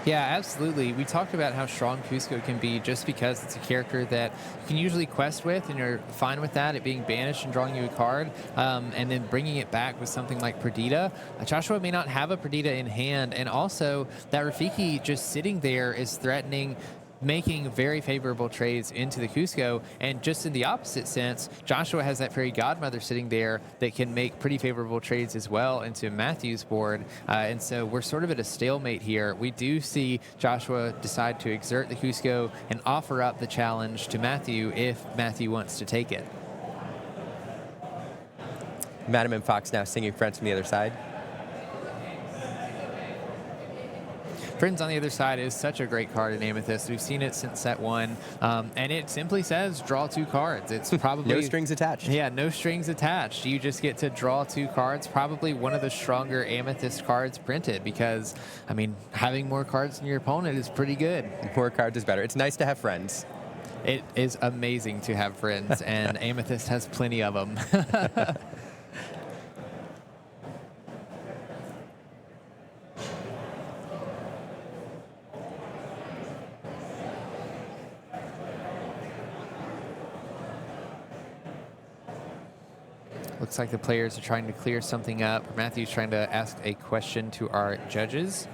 Yeah, absolutely. We talked about how strong Kuzco can be just because it's a character that you can usually quest with, and you're fine with that, it being banished and drawing you a card, and then bringing it back with something like Perdita. Joshua may not have a Perdita in hand, and also that Rafiki just sitting there is threatening making very favorable trades into the Kuzco, and just in the opposite sense, Joshua has that Fairy Godmother sitting there that can make pretty favorable trades as well into Matthew's board, and so we're sort of at a stalemate here. We do see Joshua decide to exert the Kuzco and offer up the challenge to Matthew if Matthew wants to take it. Madam M Fox now singing Friends from the other side. Friends on the Other Side is such a great card in Amethyst. We've seen it since set 1, and it simply says draw 2 cards. It's probably no strings attached. Yeah, no strings attached. You just get to draw 2 cards. Probably one of the stronger Amethyst cards printed because, I mean, having more cards than your opponent is pretty good. More cards is better. It's nice to have friends. It is amazing to have friends, and Amethyst has plenty of them. Looks like the players are trying to clear something up. Matthew's trying to ask a question to our judges.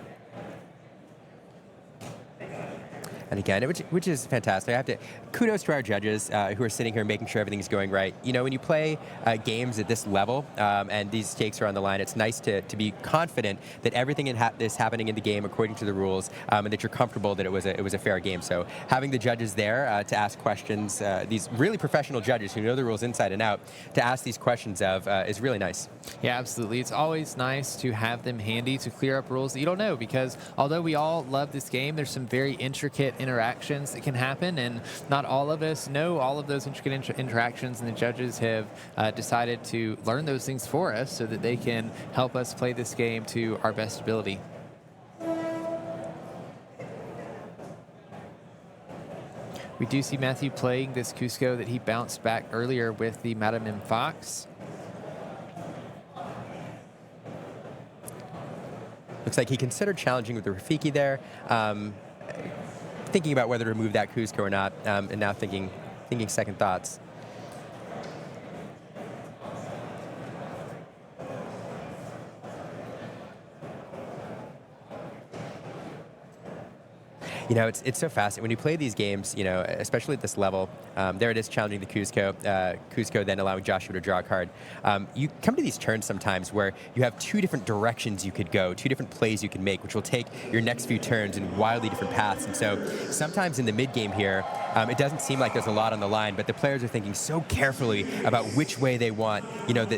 And again, which is fantastic. I have to kudos to our judges who are sitting here making sure everything's going right. When you play games at this level and these stakes are on the line, it's nice to be confident that everything is happening in the game according to the rules, and that you're comfortable that it was a fair game. So having the judges there to ask questions, these really professional judges who know the rules inside and out, to ask these questions of is really nice. Yeah, absolutely. It's always nice to have them handy to clear up rules that you don't know, because although we all love this game, there's some very intricate interactions that can happen, and not all of us know all of those intricate interactions, and the judges have decided to learn those things for us so that they can help us play this game to our best ability. We do see Matthew playing this Kuzco that he bounced back earlier with the Madam M Fox. Looks like he considered challenging with the Rafiki there, thinking about whether to remove that Kuzco or not, and now thinking second thoughts. It's so fascinating. When you play these games, especially at this level, there it is challenging the Kuzco, Kuzco then allowing Joshua to draw a card. You come to these turns sometimes where you have 2 different directions you could go, 2 different plays you can make, which will take your next few turns in wildly different paths. And so sometimes in the mid-game here, it doesn't seem like there's a lot on the line, but the players are thinking so carefully about which way they want,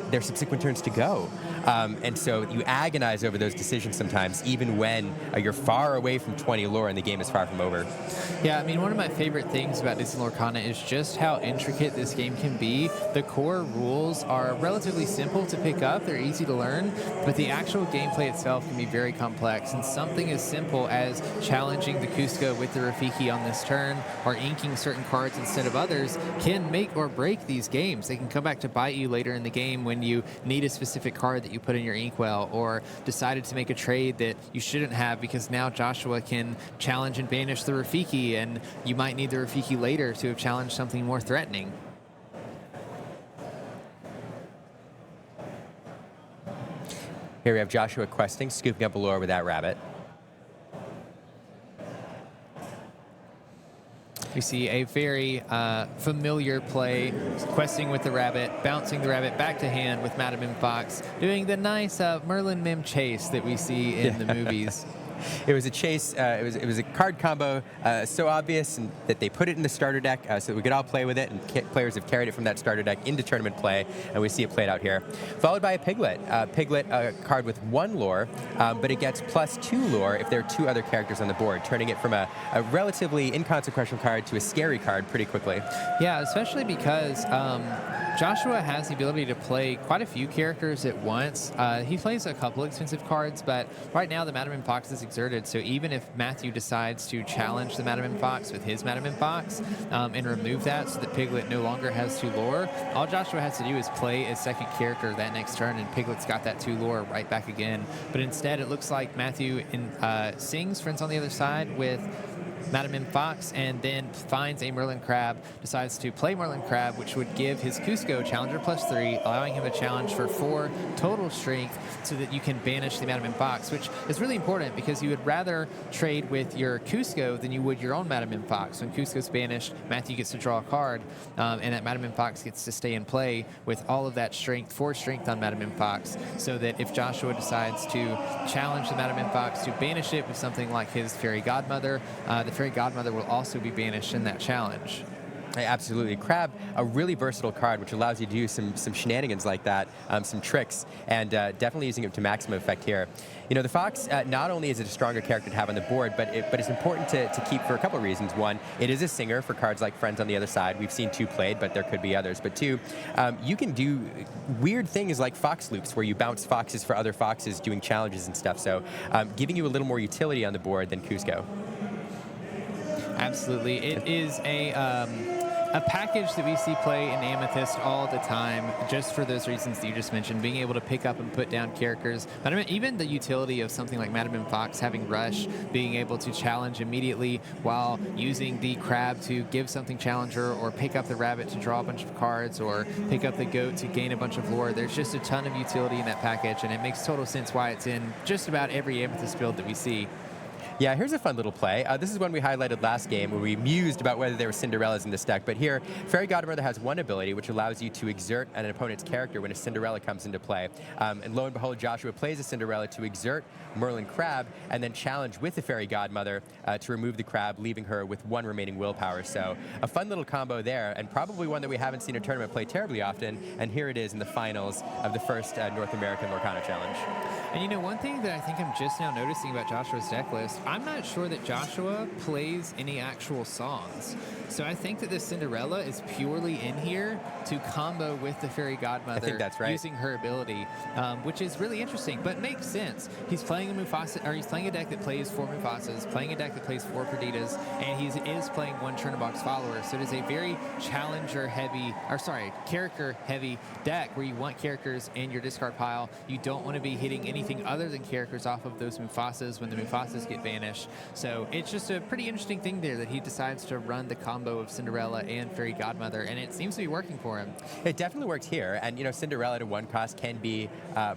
their subsequent turns to go. And so you agonize over those decisions sometimes, even when you're far away from 20 lore and the game is far from over. Yeah, I mean, one of my favorite things about Disney Lorcana is just how intricate this game can be. The core rules are relatively simple to pick up, they're easy to learn, but the actual gameplay itself can be very complex. And something as simple as challenging the Cusco with the Rafiki on this turn or inking certain cards instead of others can make or break these games. They can come back to bite you later in the game when you need a specific card that you put in your inkwell, or decided to make a trade that you shouldn't have because now Joshua can challenge and banish the Rafiki, and you might need the Rafiki later to have challenged something more threatening. Here we have Joshua questing, scooping up a lure with that rabbit. We see a very familiar play, questing with the rabbit, bouncing the rabbit back to hand with Madam M. Fox, doing the nice Merlin Mim chase that we see in the movies. It was a chase. It was a card combo so obvious that they put it in the starter deck so that we could all play with it, and players have carried it from that starter deck into tournament play, and we see it played out here. Followed by a Piglet. Piglet, a card with 1 lore, but it gets +2 lore if there are 2 other characters on the board, turning it from a relatively inconsequential card to a scary card pretty quickly. Yeah, especially because Joshua has the ability to play quite a few characters at once. He plays a couple expensive cards, but right now the Madam M. Fox is exerted, so even if Matthew decides to challenge the Madam M. Fox with his Madam M. Fox and remove that so that Piglet no longer has 2 lore, all Joshua has to do is play a second character that next turn, and Piglet's got that 2 lore right back again. But instead, it looks like Matthew sings Friends on the Other Side with Madam M. Fox, and then finds a Merlin Crab, decides to play Merlin Crab, which would give his Cusco Challenger +3, allowing him a challenge for 4 total strength so that you can banish the Madam M. Fox, which is really important because you would rather trade with your Cusco than you would your own Madam M. Fox. When Cusco's banished, Matthew gets to draw a card, and that Madam M. Fox gets to stay in play with all of that strength, 4 strength on Madam M. Fox, so that if Joshua decides to challenge the Madam M. Fox to banish it with something like his Fairy Godmother, the Fairy Godmother will also be banished in that challenge. Absolutely. Crab, a really versatile card, which allows you to do some shenanigans like that, some tricks, and definitely using it to maximum effect here. You know, the Fox, not only is it a stronger character to have on the board, but it's important to keep for a couple of reasons. One, it is a singer for cards like Friends on the Other Side. We've seen 2 played, but there could be others. But 2, you can do weird things like Fox loops, where you bounce foxes for other foxes doing challenges and stuff. So giving you a little more utility on the board than Cusco. Absolutely. It is a package that we see play in Amethyst all the time, just for those reasons that you just mentioned, being able to pick up and put down characters. But I mean, even the utility of something like Madam M. Fox having Rush, being able to challenge immediately while using the Crab to give something challenger, or pick up the Rabbit to draw a bunch of cards, or pick up the Goat to gain a bunch of lore. There's just a ton of utility in that package, and it makes total sense why it's in just about every Amethyst build that we see. Yeah, here's a fun little play. This is one we highlighted last game where we mused about whether there were Cinderellas in this deck. But here, Fairy Godmother has 1 ability, which allows you to exert an opponent's character when a Cinderella comes into play. And lo and behold, Joshua plays a Cinderella to exert Merlin Crab, and then challenge with the Fairy Godmother to remove the Crab, leaving her with 1 remaining willpower. So a fun little combo there, and probably one that we haven't seen a tournament play terribly often. And here it is in the finals of the first North American Lorcana Challenge. And you know, one thing that I think I'm just now noticing about Joshua's deck list, I'm not sure that Joshua plays any actual songs. So I think that the Cinderella is purely in here to combo with the Fairy Godmother. I think that's right. Using her ability, which is really interesting, but makes sense. He's playing a Mufasa, or he's playing a deck that plays 4 Mufasas, playing a deck that plays 4 Perditas, and he is playing 1 Churnabox follower. So it is a very character-heavy deck where you want characters in your discard pile. You don't want to be hitting anything other than characters off of those Mufasas when the Mufasas get banished. So it's just a pretty interesting thing there that he decides to run the combo of Cinderella and Fairy Godmother, and it seems to be working for him. It definitely works here, and you know, Cinderella to 1 cost can be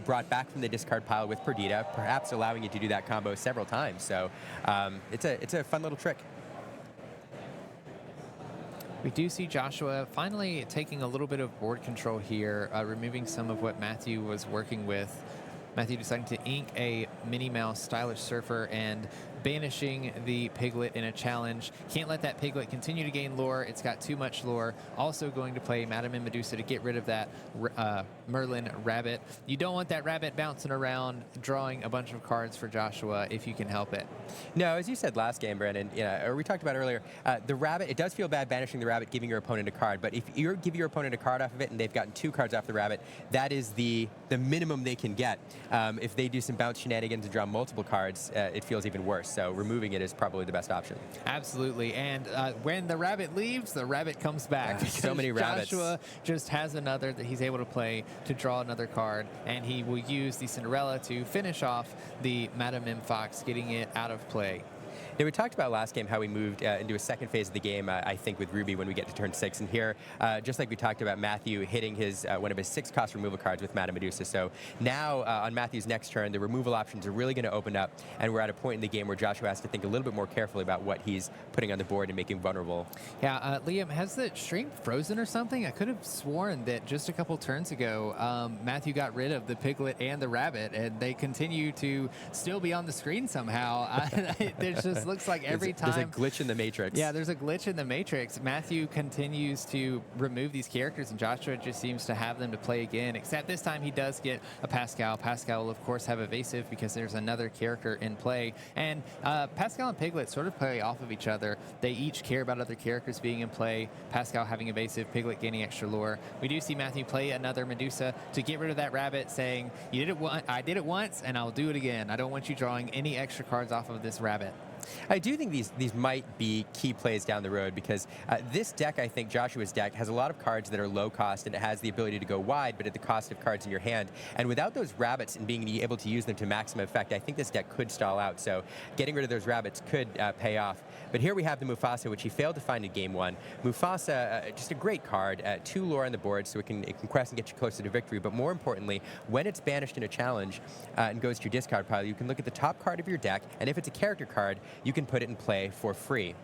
brought back from the discard pile with Perdita, perhaps allowing you to do that combo several times. So it's a fun little trick. We do see Joshua finally taking a little bit of board control here, removing some of what Matthew was working with. Matthew deciding to ink a Minnie Mouse Stylish Surfer and banishing the Piglet in a challenge. Can't let that Piglet continue to gain lore. It's got too much lore. Also going to play Madame and Medusa to get rid of that Merlin rabbit. You don't want that rabbit bouncing around, drawing a bunch of cards for Joshua if you can help it. No, as you said last game, Brandon, or we talked about earlier, the rabbit, it does feel bad banishing the rabbit, giving your opponent a card, but if you give your opponent a card off of it and they've gotten 2 cards off the rabbit, that is the minimum they can get. If they do some bounce shenanigans and draw multiple cards, it feels even worse. So removing it is probably the best option. Absolutely. And when the rabbit leaves, the rabbit comes back. So many rabbits. Joshua just has another that he's able to play to draw another card, and he will use the Cinderella to finish off the Madame M. Fox, getting it out of play. Now, we talked about last game how we moved into a second phase of the game, I think, with Ruby when we get to turn 6. And here, just like we talked about Matthew hitting his one of his 6-cost removal cards with Madame Medusa. So now on Matthew's next turn, the removal options are really going to open up, and we're at a point in the game where Joshua has to think a little bit more carefully about what he's putting on the board and making vulnerable. Yeah, Liam, has the stream frozen or something? I could have sworn that just a couple turns ago, Matthew got rid of the Piglet and the rabbit, and they continue to still be on the screen somehow. There's just looks like every time there's a glitch in the matrix. Yeah, there's a glitch in the matrix. Matthew continues to remove these characters, and Joshua just seems to have them to play again, except this time he does get a Pascal. Pascal will, of course, have evasive because there's another character in play. And Pascal and Piglet sort of play off of each other. They each care about other characters being in play. Pascal having evasive, Piglet gaining extra lore. We do see Matthew play another Medusa to get rid of that rabbit, saying, I did it once, and I'll do it again. I don't want you drawing any extra cards off of this rabbit. I do think these might be key plays down the road because this deck, I think Joshua's deck, has a lot of cards that are low cost and it has the ability to go wide, but at the cost of cards in your hand. And without those rabbits and being able to use them to maximum effect, I think this deck could stall out. So getting rid of those rabbits could pay off. But here we have the Mufasa, which he failed to find in game 1. Mufasa, just a great card, 2 lore on the board, so it can quest and get you closer to victory. But more importantly, when it's banished in a challenge and goes to your discard pile, you can look at the top card of your deck, and if it's a character card, you can put it in play for free.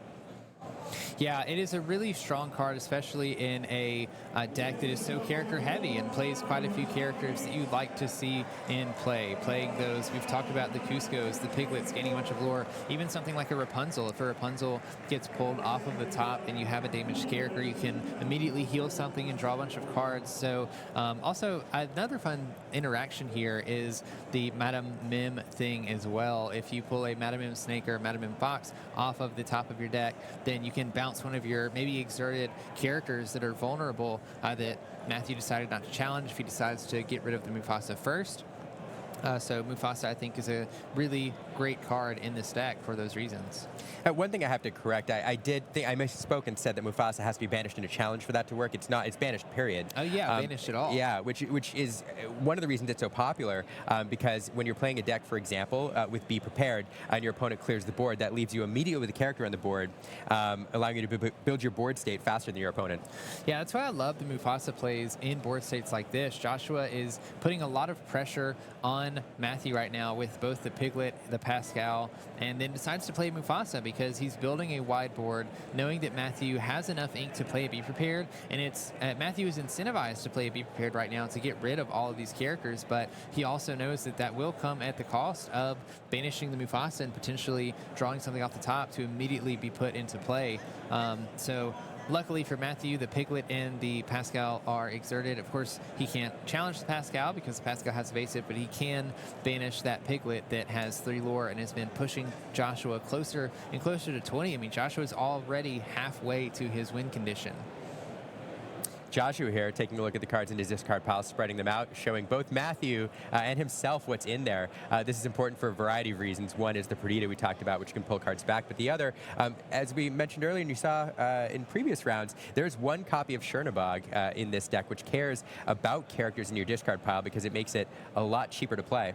Yeah, it is a really strong card, especially in a deck that is so character heavy and plays quite a few characters that you'd like to see in play. Playing those, we've talked about the Cuscos, the Piglets gaining a bunch of lore, even something like a Rapunzel. If a Rapunzel gets pulled off of the top and you have a damaged character, you can immediately heal something and draw a bunch of cards. So also, another fun interaction here is the Madame Mim thing as well. If you pull a Madame Mim Snake or Madame Mim Fox off of the top of your deck, then you can bounce one of your maybe exerted characters that are vulnerable that Matthew decided not to challenge if he decides to get rid of the Mufasa first. So Mufasa, I think, is a really great card in this deck for those reasons. One thing I have to correct, I did think I misspoke and said that Mufasa has to be banished in a challenge for that to work. It's not. It's banished, period. Oh yeah, banished at all. Yeah, which is one of the reasons it's so popular, because when you're playing a deck, for example, with Be Prepared, and your opponent clears the board, that leaves you immediately with a character on the board, allowing you to build your board state faster than your opponent. Yeah, that's why I love the Mufasa plays in board states like this. Joshua is putting a lot of pressure on Matthew right now with both the Piglet, the Pascal, and then decides to play Mufasa because he's building a wide board, knowing that Matthew has enough ink to play a Be Prepared, and it's Matthew is incentivized to play a Be Prepared right now to get rid of all of these characters, but he also knows that that will come at the cost of banishing the Mufasa and potentially drawing something off the top to immediately be put into play. So luckily for Matthew, the Piglet and the Pascal are exerted. Of course, he can't challenge the Pascal because the Pascal has evasive, but he can banish that Piglet that has 3 lore and has been pushing Joshua closer and closer to 20. I mean, Joshua's already halfway to his win condition. Joshua here taking a look at the cards in his discard pile, spreading them out, showing both Matthew and himself what's in there. This is important for a variety of reasons. One is the Perdita we talked about, which can pull cards back. But the other, as we mentioned earlier and you saw in previous rounds, there's 1 copy of Chernabog in this deck, which cares about characters in your discard pile because it makes it a lot cheaper to play.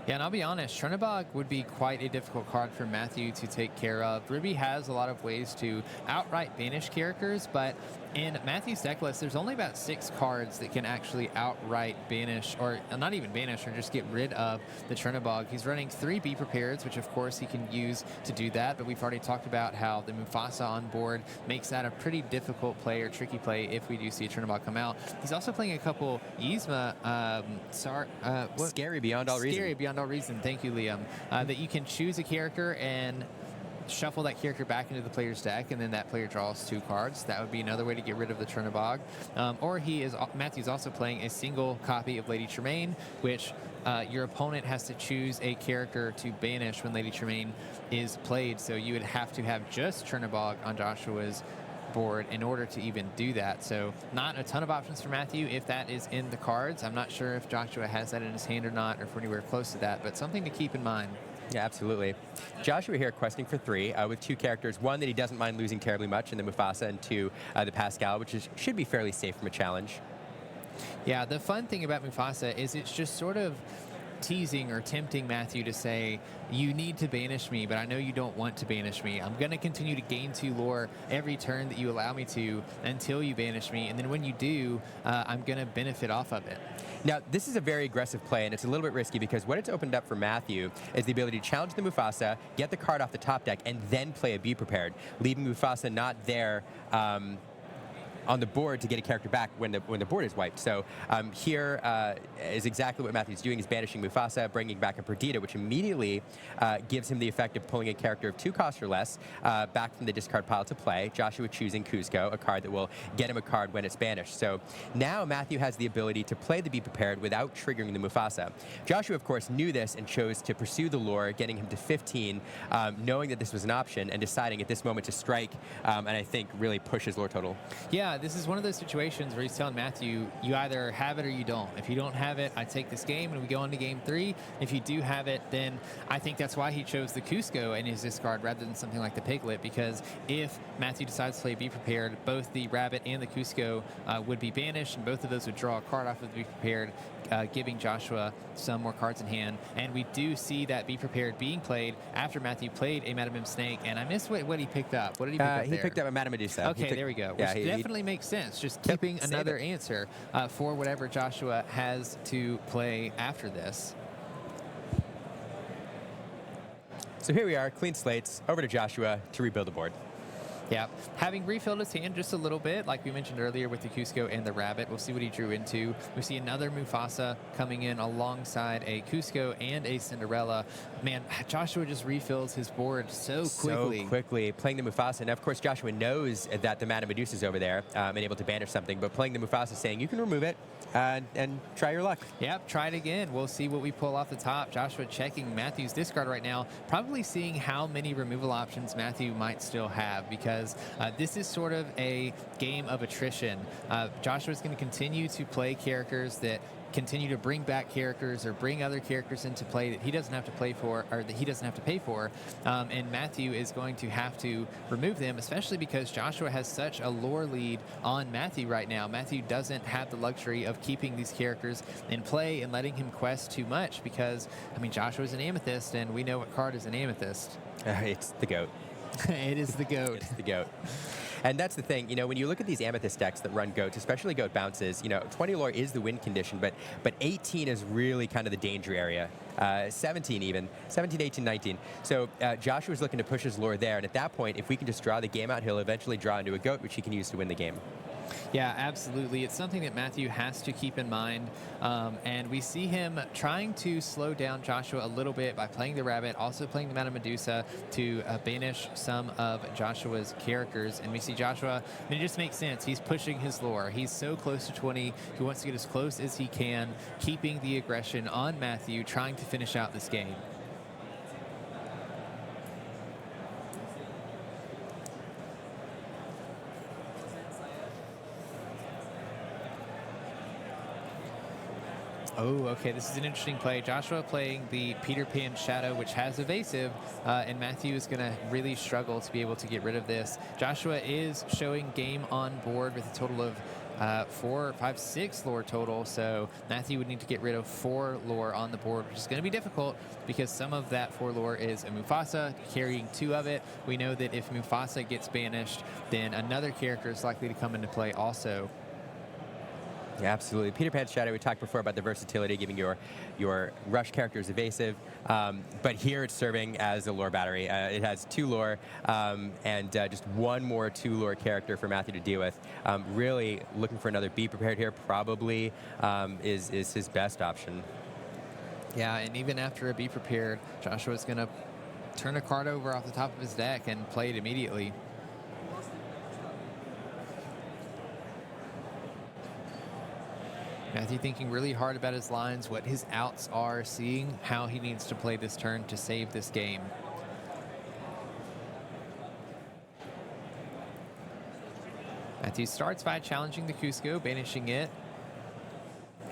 Yeah, and I'll be honest, Chernabog would be quite a difficult card for Matthew to take care of. Ruby has a lot of ways to outright banish characters, but in Matthew's deck list, there's only about 6 cards that can actually outright banish, or not even banish, or just get rid of the Chernobog. He's running 3 Be Prepareds, which of course he can use to do that, but we've already talked about how the Mufasa on board makes that a pretty difficult play or tricky play if we do see a Chernobog come out. He's also playing a couple Yzma, Scary Beyond All Reason. Scary Beyond All Reason, thank you, Liam. That you can choose a character and shuffle that character back into the player's deck, and then that player draws 2 cards. That would be another way to get rid of the Chernobog. Or Matthew's also playing a single copy of Lady Tremaine, which your opponent has to choose a character to banish when Lady Tremaine is played. So you would have to have just Chernobog on Joshua's board in order to even do that. So not a ton of options for Matthew if that is in the cards. I'm not sure if Joshua has that in his hand or not, or if we're anywhere close to that, but something to keep in mind. Yeah, absolutely. Joshua here questing for 3 with 2 characters. 1 that he doesn't mind losing terribly much in the Mufasa, and 2 the Pascal, which should be fairly safe from a challenge. Yeah, the fun thing about Mufasa is it's just sort of teasing or tempting Matthew to say, you need to banish me, but I know you don't want to banish me. I'm going to continue to gain 2 lore every turn that you allow me to until you banish me, and then when you do, I'm going to benefit off of it. Now, this is a very aggressive play, and it's a little bit risky because what it's opened up for Matthew is the ability to challenge the Mufasa, get the card off the top deck, and then play a Be Prepared, leaving Mufasa not there on the board to get a character back when the board is wiped. So here is exactly what Matthew's doing. He's banishing Mufasa, bringing back a Perdita, which immediately gives him the effect of pulling a character of 2 costs or less back from the discard pile to play. Joshua choosing Cusco, a card that will get him a card when it's banished. So now Matthew has the ability to play the Be Prepared without triggering the Mufasa. Joshua, of course, knew this and chose to pursue the lore, getting him to 15, knowing that this was an option and deciding at this moment to strike, and I think really push his lore total. Yeah, this is one of those situations where he's telling Matthew, you either have it or you don't. If you don't have it, I take this game and we go on to game 3. If you do have it, then I think that's why he chose the Cusco in his discard rather than something like the Piglet, because if Matthew decides to play Be Prepared, both the Rabbit and the Cusco would be banished, and both of those would draw a card off of the Be Prepared, giving Joshua some more cards in hand. And we do see that Be Prepared being played after Matthew played a Madame M Snake, and I missed what he picked up. What did he pick up there? He picked up a Madame Medusa. Okay, there we go. Yeah, Which definitely makes sense. Just keeping another answer for whatever Joshua has to play after this. So here we are, clean slates, over to Joshua to rebuild the board. Yeah, having refilled his hand just a little bit, like we mentioned earlier with the Cusco and the Rabbit. We'll see what he drew into. We see another Mufasa coming in alongside a Cusco and a Cinderella. Man, Joshua just refills his board so quickly. So quickly, playing the Mufasa. And of course, Joshua knows that the Madame Medusa's over there and able to banish something, but playing the Mufasa saying, you can remove it and try your luck. Yep, try it again. We'll see what we pull off the top. Joshua checking Matthew's discard right now, probably seeing how many removal options Matthew might still have, because this is sort of a game of attrition. Joshua's going to continue to play characters that continue to bring back characters or bring other characters into play that he doesn't have to play for, or that he doesn't have to pay for, and Matthew is going to have to remove them, especially because Joshua has such a lore lead on Matthew right now. Matthew doesn't have the luxury of keeping these characters in play and letting him quest too much, because I mean, Joshua's an Amethyst, and we know what card is an Amethyst. It's the GOAT. It is the GOAT. It's the GOAT. And that's the thing, when you look at these Amethyst decks that run GOATs, especially GOAT bounces, 20 lore is the win condition, but 18 is really kind of the danger area. 17 even, 17, 18, 19. So Joshua's looking to push his lore there, and at that point, if we can just draw the game out, he'll eventually draw into a GOAT, which he can use to win the game. Yeah, absolutely. It's something that Matthew has to keep in mind. And we see him trying to slow down Joshua a little bit by playing the Rabbit, also playing the Madame Medusa to banish some of Joshua's characters. And we see Joshua, and it just makes sense. He's pushing his lore. He's so close to 20. He wants to get as close as he can, keeping the aggression on Matthew, trying to finish out this game. Oh, okay, this is an interesting play. Joshua playing the Peter Pan Shadow, which has evasive, and Matthew is going to really struggle to be able to get rid of this. Joshua is showing game on board with a total of 4, 5, 6 lore total, so Matthew would need to get rid of 4 lore on the board, which is going to be difficult because some of that 4 lore is a Mufasa, carrying 2 of it. We know that if Mufasa gets banished, then another character is likely to come into play also. Yeah, absolutely. Peter Pan's Shadow, we talked before about the versatility, giving your rush characters evasive, but here it's serving as a lore battery. It has 2 lore and just 1 more 2 lore character for Matthew to deal with. Really looking for another Be Prepared here probably is his best option. Yeah, and even after a Be Prepared, Joshua's going to turn a card over off the top of his deck and play it immediately. Matthew thinking really hard about his lines, what his outs are, seeing how he needs to play this turn to save this game. Matthew starts by challenging the Cusco, banishing it,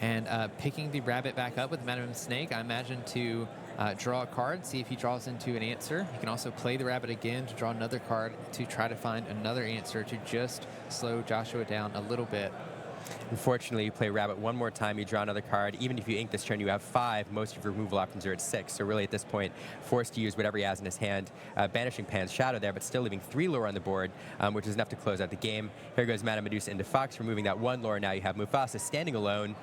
and picking the rabbit back up with Madam Snake, I imagine, to draw a card, see if he draws into an answer. He can also play the rabbit again to draw another card to try to find another answer to just slow Joshua down a little bit. Unfortunately, you play rabbit 1 more time, you draw another card. Even if you ink this turn, you have 5. Most of your removal options are at 6. So really, at this point, forced to use whatever he has in his hand, banishing Pan's Shadow there, but still leaving 3 lore on the board, which is enough to close out the game. Here goes Madame Medusa into Fox, removing that 1 lore. Now you have Mufasa standing alone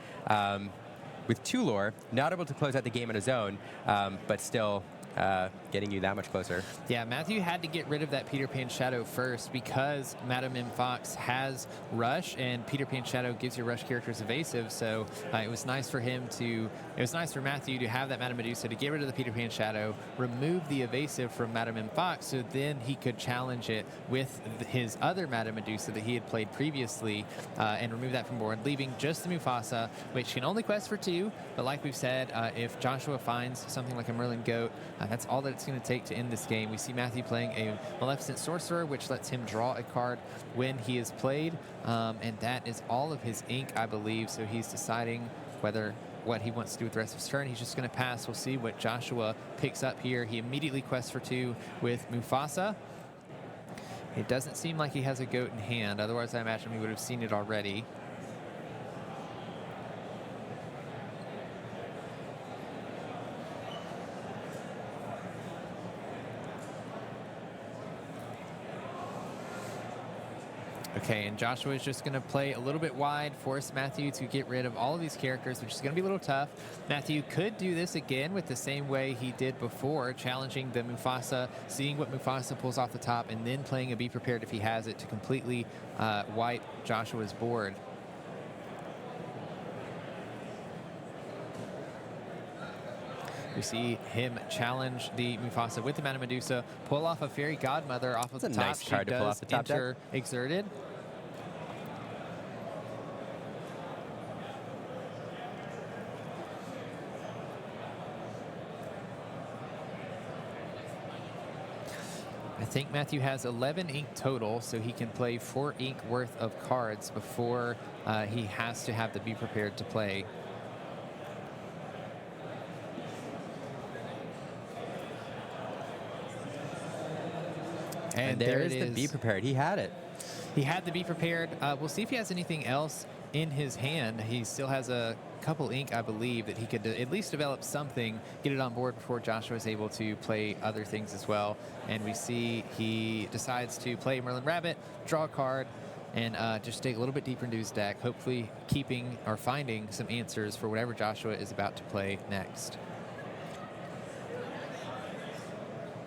with 2 lore, not able to close out the game on his own, but still getting you that much closer. Yeah, Matthew had to get rid of that Peter Pan Shadow first because Madame M. Fox has Rush, and Peter Pan Shadow gives your Rush characters evasive. So it was nice for Matthew to have that Madame Medusa to get rid of the Peter Pan Shadow, remove the evasive from Madame M. Fox, so then he could challenge it with his other Madame Medusa that he had played previously, and remove that from board, leaving just the Mufasa, which can only quest for 2. But like we've said, if Joshua finds something like a Merlin Goat, that's all that it's going to take to end this game. We see Matthew playing a Maleficent Sorcerer, which lets him draw a card when he is played, and that is all of his ink, I believe. So he's deciding what he wants to do with the rest of his turn. He's just going to pass. We'll see what Joshua picks up here. He immediately quests for 2 with Mufasa. It doesn't seem like he has a goat in hand. Otherwise, I imagine we would have seen it already. Okay, and Joshua is just going to play a little bit wide, force Matthew to get rid of all of these characters, which is going to be a little tough. Matthew could do this again with the same way he did before, challenging the Mufasa, seeing what Mufasa pulls off the top, and then playing a Be Prepared if he has it to completely wipe Joshua's board. We see him challenge the Mufasa with the Madame Medusa, pull off a Fairy Godmother off of the top. Nice card to pull off the top deck. Exerted. I think Matthew has 11 ink total, so he can play 4 ink worth of cards before he has to have the Be Prepared to play. And there is the Be Prepared. He had it. He had the Be Prepared. We'll see if he has anything else in his hand. He still has a couple ink, I believe, that he could at least develop something, get it on board before Joshua is able to play other things as well. And we see he decides to play Merlin Rabbit, draw a card, and just dig a little bit deeper into his deck, hopefully keeping or finding some answers for whatever Joshua is about to play next.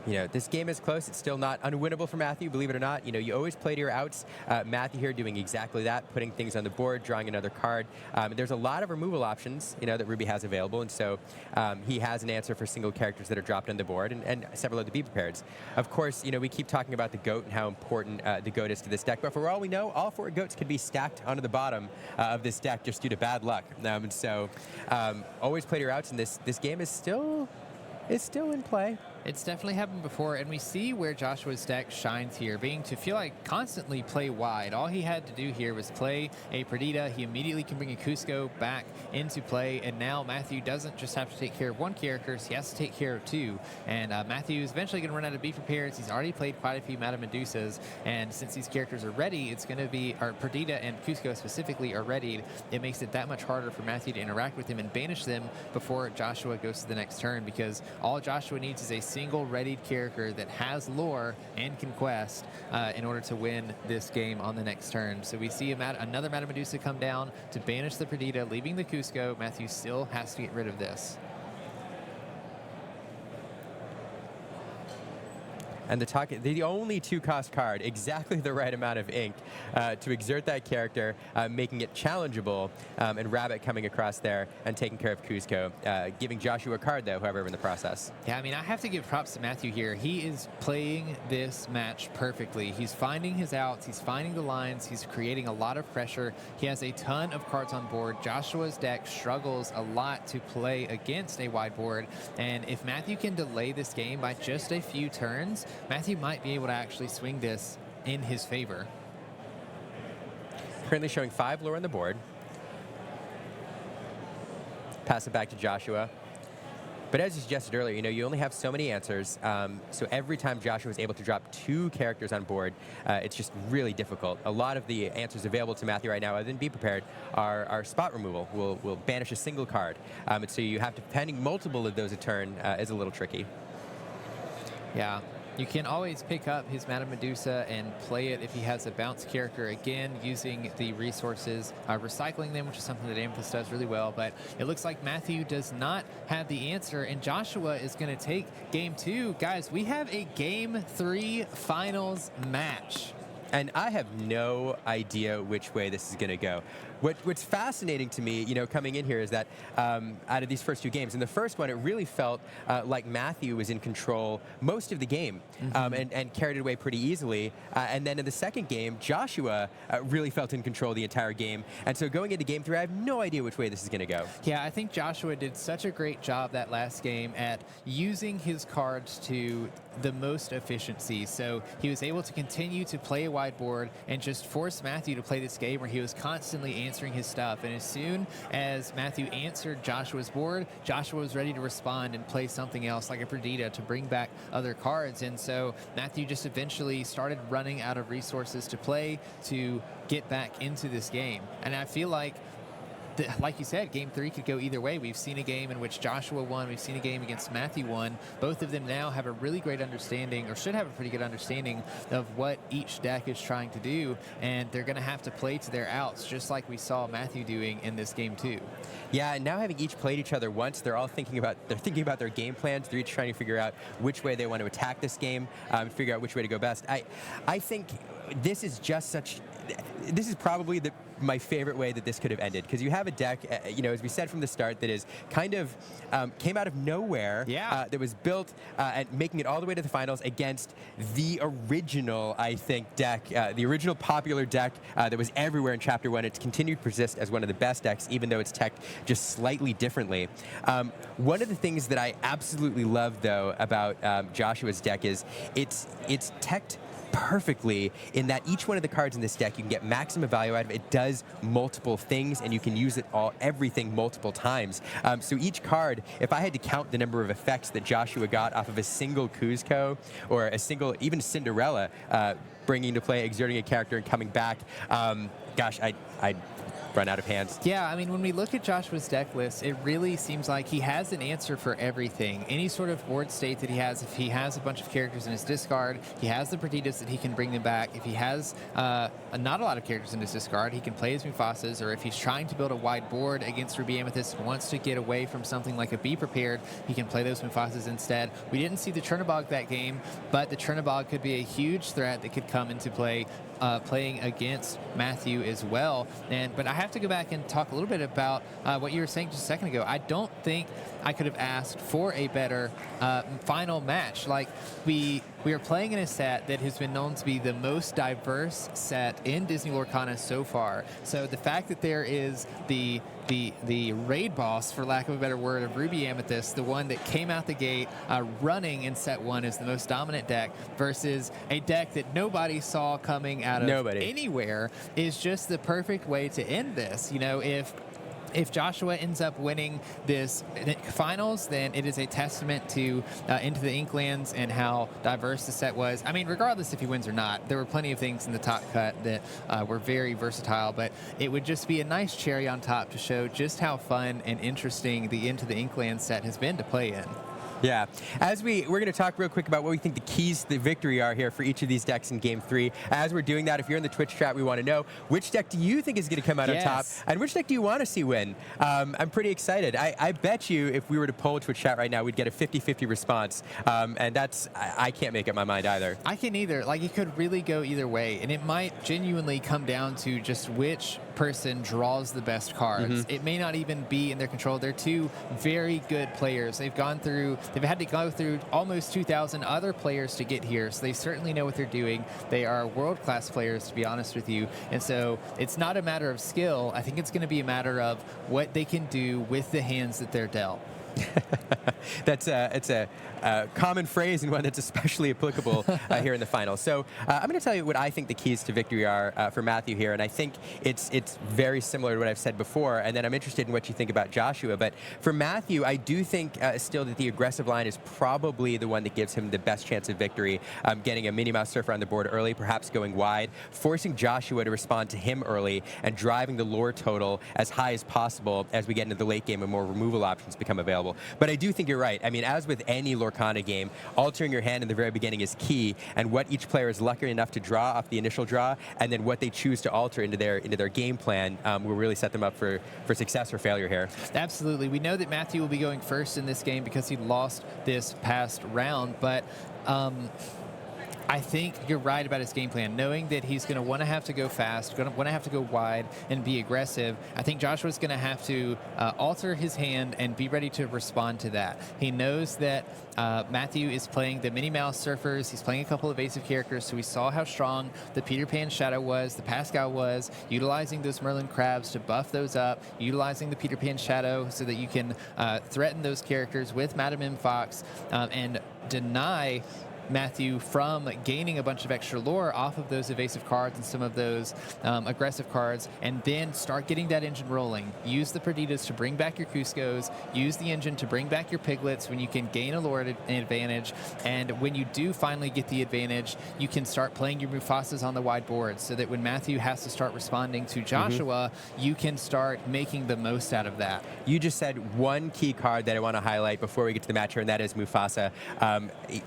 You know, this game is close. It's still not unwinnable for Matthew, believe it or not. You know, you always play to your outs. Matthew here doing exactly that, putting things on the board, drawing another card. There's a lot of removal options, you know, that Ruby has available, and so he has an answer for single characters that are dropped on the board, and several of the Be Prepareds. Of course, you know, we keep talking about the goat and how important the goat is to this deck, but for all we know, all 4 goats could be stacked onto the bottom of this deck just due to bad luck. Always play to your outs, and this game is still in play. It's definitely happened before, and we see where Joshua's deck shines here, being to feel like constantly play wide. All he had to do here was play a Perdita. He immediately can bring a Cusco back into play, and now Matthew doesn't just have to take care of 1 character, he has to take care of 2. And Matthew is eventually going to run out of Be Prepared. He's already played quite a few Madame Medusas, and since these characters are ready, it's going to be, or Perdita and Cusco specifically are ready. It makes it that much harder for Matthew to interact with him and banish them before Joshua goes to the next turn, because all Joshua needs is a single readied character that has lore and can quest in order to win this game on the next turn. So we see another Madame Medusa come down to banish the Perdita, leaving the Cusco. Matthew still has to get rid of this. And the only 2-cost card, exactly the right amount of ink to exert that character, making it challengeable, and Rabbit coming across there and taking care of Cusco, giving Joshua a card, though, however, in the process. Yeah, I mean, I have to give props to Matthew here. He is playing this match perfectly. He's finding his outs, he's finding the lines, he's creating a lot of pressure. He has a ton of cards on board. Joshua's deck struggles a lot to play against a wide board, and if Matthew can delay this game by just a few turns, Matthew might be able to actually swing this in his favor. Currently showing 5 lore on the board. Pass it back to Joshua. But as you suggested earlier, you only have so many answers. So every time Joshua is able to drop 2 characters on board, it's just really difficult. A lot of the answers available to Matthew right now, other than Be Prepared, are spot removal. Will banish a single card. And so you have to, pending multiple of those a turn, is a little tricky. Yeah. You can always pick up his Madame Medusa and play it if he has a bounce character, again, using the resources, recycling them, which is something that Amethyst does really well. But it looks like Matthew does not have the answer, and Joshua is going to take game 2. Guys, we have a game 3 finals match. And I have no idea which way this is going to go. What's fascinating to me, coming in here is that out of these first 2 games, in the first one, it really felt like Matthew was in control most of the game, and carried it away pretty easily. And then in the second game, Joshua really felt in control the entire game. And so going into game 3, I have no idea which way this is going to go. Yeah, I think Joshua did such a great job that last game at using his cards to the most efficiency. So he was able to continue to play a wide board and just force Matthew to play this game where he was constantly answering his stuff. And as soon as Matthew answered Joshua's board, Joshua was ready to respond and play something else like a Perdita to bring back other cards. And so Matthew just eventually started running out of resources to play to get back into this game. And I feel like you said, game 3 could go either way. We've seen a game in which Joshua won. We've seen a game against Matthew won. Both of them now have a really great understanding, or should have a pretty good understanding, of what each deck is trying to do, and they're going to have to play to their outs, just like we saw Matthew doing in this game too. Yeah, and now having each played each other once, they're all thinking about their game plans. They're each trying to figure out which way they want to attack this game, figure out which way to go best. I think this is just such. This is probably my favorite way that this could have ended, because you have a deck, as we said from the start, that is kind of came out of nowhere. Yeah. That was built and making it all the way to the finals against the original, I think, deck, the original popular deck that was everywhere in Chapter 1. It's continued to persist as one of the best decks, even though it's teched just slightly differently. One of the things that I absolutely love, though, about Joshua's deck is it's teched perfectly in that each one of the cards in this deck you can get maximum value out of. It does multiple things, and you can use everything multiple times. So each card, if I had to count the number of effects that Joshua got off of a single Cusco or a single, even Cinderella, bringing to play, exerting a character, and coming back, gosh, I'd run out of hands. Yeah, I mean, when we look at Joshua's deck list, it really seems like he has an answer for everything. Any sort of board state that he has, if he has a bunch of characters in his discard, he has the Perditas that he can bring them back. If he has not a lot of characters in his discard, he can play his Mufasas, or if he's trying to build a wide board against Ruby Amethyst and wants to get away from something like a Be Prepared, he can play those Mufasas instead. We didn't see the Chernobog that game, but the Chernobog could be a huge threat that could come into play playing against Matthew as well. But I have to go back and talk a little bit about what you were saying just a second ago. I don't think I could have asked for a better final match. Like, we are playing in a set that has been known to be the most diverse set in Disney Lorcana so far. So the fact that there is the raid boss, for lack of a better word, of Ruby Amethyst, the one that came out the gate running in set 1 as the most dominant deck, versus a deck that nobody saw coming out of anywhere, is just the perfect way to end this. If Joshua ends up winning this finals, then it is a testament to Into the Inklands and how diverse the set was. I mean, regardless if he wins or not, there were plenty of things in the top cut that were very versatile, but it would just be a nice cherry on top to show just how fun and interesting the Into the Inklands set has been to play in. Yeah. As we're going to talk real quick about what we think the keys to the victory are here for each of these decks in Game 3. As we're doing that, if you're in the Twitch chat, we want to know which deck do you think is going to come out on top, and which deck do you want to see win? I'm pretty excited. I bet you if we were to poll Twitch chat right now, we'd get a 50-50 response, and I can't make up my mind either. I can't either. Like, it could really go either way, and it might genuinely come down to just which person draws the best cards. It may not even be in their control. They're two very good players. They've had to go through almost 2,000 other players to get here, so they certainly know what they're doing. They are world-class players, to be honest with you, and so it's not a matter of skill. I think it's going to be a matter of what they can do with the hands that they're dealt. It's a common phrase and one that's especially applicable here in the final. So I'm going to tell you what I think the keys to victory are for Matthew here, and I think it's very similar to what I've said before, and then I'm interested in what you think about Joshua. But for Matthew, I do think still that the aggressive line is probably the one that gives him the best chance of victory, getting a Minnie Mouse Surfer on the board early, perhaps going wide, forcing Joshua to respond to him early, and driving the lore total as high as possible as we get into the late game and more removal options become available. But I do think you're right. I mean, as with any Lorcana game, altering your hand in the very beginning is key, and what each player is lucky enough to draw off the initial draw, and then what they choose to alter into their game plan will really set them up for success or failure here. Absolutely. We know that Matthew will be going first in this game because he lost this past round, but I think you're right about his game plan. Knowing that he's going to want to have to go fast, going to want to have to go wide and be aggressive, I think Joshua's going to have to alter his hand and be ready to respond to that. He knows that Matthew is playing the Minnie Mouse Surfers. He's playing a couple evasive characters, so we saw how strong the Peter Pan Shadow was, the Pascal was, utilizing those Merlin Crabs to buff those up, utilizing the Peter Pan Shadow so that you can threaten those characters with Madame M. Fox and deny Matthew from gaining a bunch of extra lore off of those evasive cards and some of those aggressive cards, and then start getting that engine rolling. Use the Perditas to bring back your Cuscos, use the engine to bring back your Piglets when you can gain a lore advantage, and when you do finally get the advantage, you can start playing your Mufasas on the wide board so that when Matthew has to start responding to Joshua, you can start making the most out of that. You just said one key card that I want to highlight before we get to the match here, and that is Mufasa.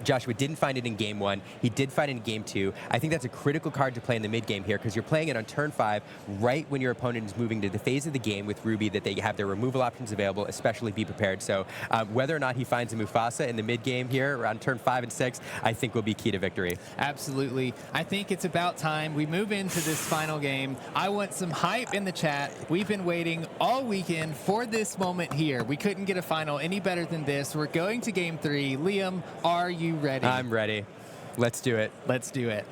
Joshua didn't find it in Game 1. He did find it in Game 2. I think that's a critical card to play in the mid-game here because you're playing it on turn 5 right when your opponent is moving to the phase of the game with Ruby that they have their removal options available, especially be prepared. So whether or not he finds a Mufasa in the mid-game here around turn 5 and 6, I think will be key to victory. Absolutely. I think it's about time we move into this final game. I want some hype in the chat. We've been waiting all weekend for this moment here. We couldn't get a final any better than this. We're going to Game 3. Liam, are you ready? I'm ready. Let's do it. Let's do it.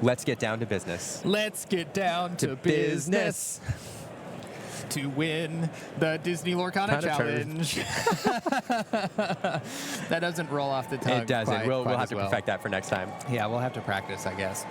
Let's get down to business. Let's get down to business. To win the Disney Lorcana Challenge. That doesn't roll off the tongue. It doesn't. We'll have to perfect that for next time. Yeah, we'll have to practice, I guess.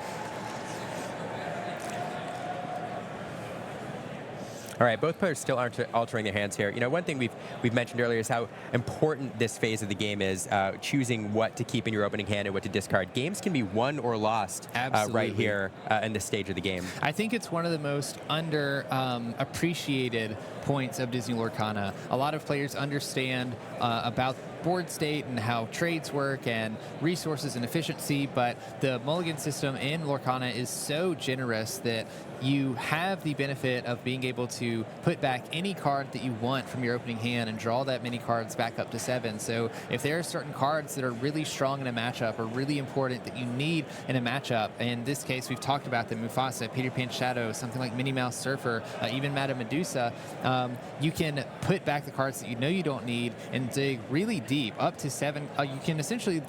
All right, both players still aren't altering their hands here. You know, one thing we've mentioned earlier is how important this phase of the game is, choosing what to keep in your opening hand and what to discard. Games can be won or lost right here in this stage of the game. I think it's one of the most appreciated points of Disney Lorcana. A lot of players understand about board state and how trades work and resources and efficiency, but the mulligan system in Lorcana is so generous that you have the benefit of being able to put back any card that you want from your opening hand and draw that many cards back up to 7. So if there are certain cards that are really strong in a matchup or really important that you need in a matchup, in this case we've talked about the Mufasa, Peter Pan Shadow, something like Minnie Mouse Surfer, even Madame Medusa, you can put back the cards that you know you don't need and dig really deep, up to 7. You can essentially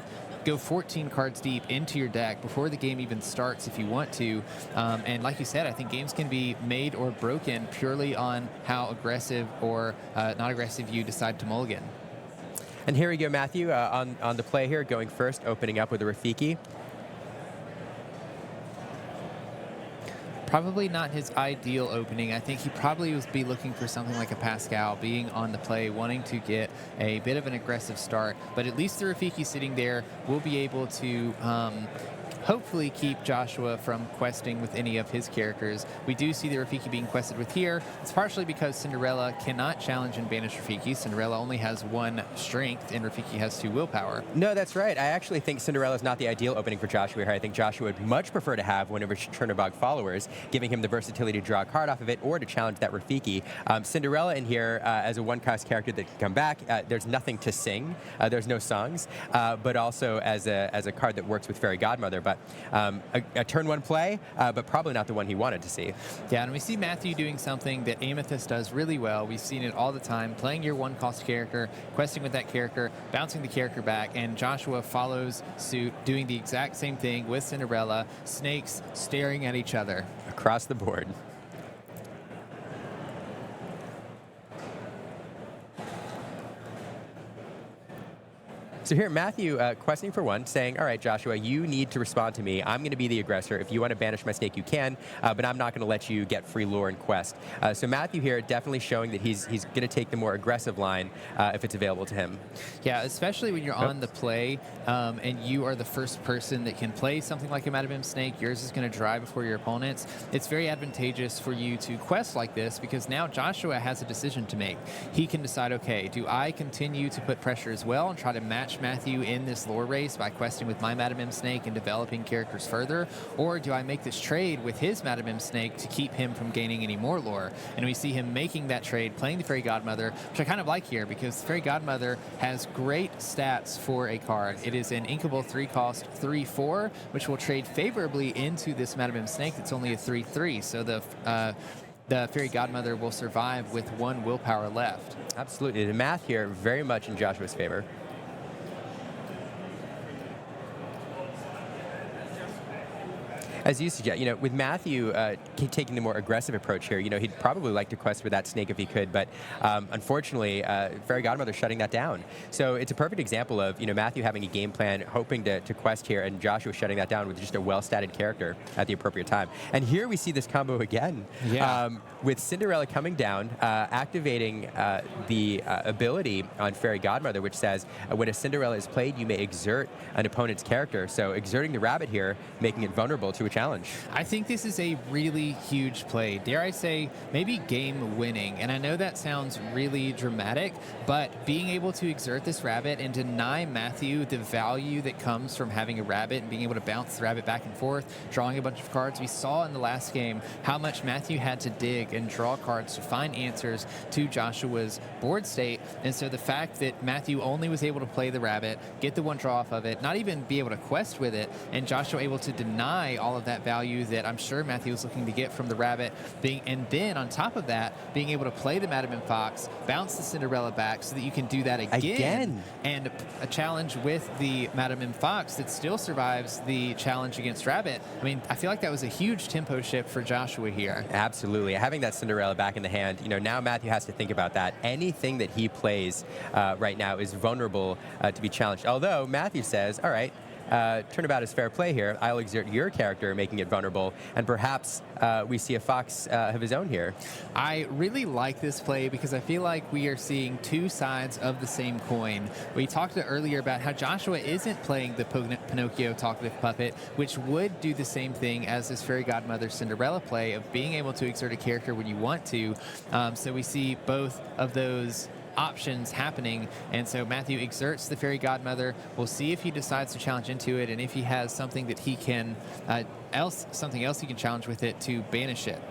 go 14 cards deep into your deck before the game even starts if you want to. And like you said, I think games can be made or broken purely on how aggressive or not aggressive you decide to mulligan. And here we go, Matthew, on the play here, going first, opening up with a Rafiki. Probably not his ideal opening. I think he probably would be looking for something like a Pascal, being on the play, wanting to get a bit of an aggressive start. But at least the Rafiki sitting there will be able to hopefully keep Joshua from questing with any of his characters. We do see the Rafiki being quested with here. It's partially because Cinderella cannot challenge and banish Rafiki. Cinderella only has 1 strength, and Rafiki has 2 willpower. No, that's right. I actually think Cinderella is not the ideal opening for Joshua here. I think Joshua would much prefer to have one of his Chernobog followers, giving him the versatility to draw a card off of it or to challenge that Rafiki. Cinderella in here, as a one-cost character that can come back, there's nothing to sing. There's no songs, but also as a card that works with Fairy Godmother. But a turn 1 play, but probably not the one he wanted to see. Yeah, and we see Matthew doing something that Amethyst does really well. We've seen it all the time, playing your 1-cost character, questing with that character, bouncing the character back, and Joshua follows suit, doing the exact same thing with Cinderella, snakes staring at each other. Across the board. So here, Matthew questing for 1, saying, all right, Joshua, you need to respond to me. I'm going to be the aggressor. If you want to banish my snake, you can, but I'm not going to let you get free lore and quest. So Matthew here definitely showing that he's going to take the more aggressive line if it's available to him. Yeah, especially when you're on the play and you are the first person that can play something like a Madame M snake. Yours is going to dry before your opponent's. It's very advantageous for you to quest like this because now Joshua has a decision to make. He can decide, okay, do I continue to put pressure as well and try to match Matthew in this lore race by questing with my Madame M snake and developing characters further, or do I make this trade with his Madame M snake to keep him from gaining any more lore? And we see him making that trade, playing the Fairy Godmother, which I kind of like here because Fairy Godmother has great stats for a card. It is an inkable 3-cost 3/4, which will trade favorably into this Madame M snake that's only a 3/3. So the Fairy Godmother will survive with 1 willpower left. Absolutely. The math here very much in Joshua's favor. As you suggest, with Matthew taking the more aggressive approach here, he'd probably like to quest with that snake if he could, but unfortunately, Fairy Godmother shutting that down. So it's a perfect example of, Matthew having a game plan, hoping to quest here, and Joshua shutting that down with just a well-statted character at the appropriate time. And here we see this combo again. Yeah. With Cinderella coming down, activating the ability on Fairy Godmother, which says, when a Cinderella is played, you may exert an opponent's character. So exerting the rabbit here, making it vulnerable to a challenge. I think this is a really huge play. Dare I say, maybe game winning. And I know that sounds really dramatic, but being able to exert this rabbit and deny Matthew the value that comes from having a rabbit and being able to bounce the rabbit back and forth, drawing a bunch of cards. We saw in the last game how much Matthew had to dig and draw cards to find answers to Joshua's board state. And so the fact that Matthew only was able to play the rabbit, get the 1 draw off of it, not even be able to quest with it, and Joshua able to deny all of that value that I'm sure Matthew was looking to get from the rabbit, and then on top of that, being able to play the Madame M Fox, bounce the Cinderella back so that you can do that again. And a challenge with the Madame M Fox that still survives the challenge against Rabbit. I mean, I feel like that was a huge tempo shift for Joshua here. Absolutely. Having that Cinderella back in the hand, now Matthew has to think about that. Anything that he plays right now is vulnerable to be challenged. Although Matthew says, all right, turnabout is fair play here. I'll exert your character, making it vulnerable, and perhaps we see a fox of his own here. I really like this play because I feel like we are seeing 2 sides of the same coin. We talked earlier about how Joshua isn't playing the Pinocchio talkative puppet, which would do the same thing as this Fairy Godmother Cinderella play of being able to exert a character when you want to. So we see both of those options happening, and so Matthew exerts the Fairy Godmother. We'll see if he decides to challenge into it, and if he has something that he can something else he can challenge with it to banish it.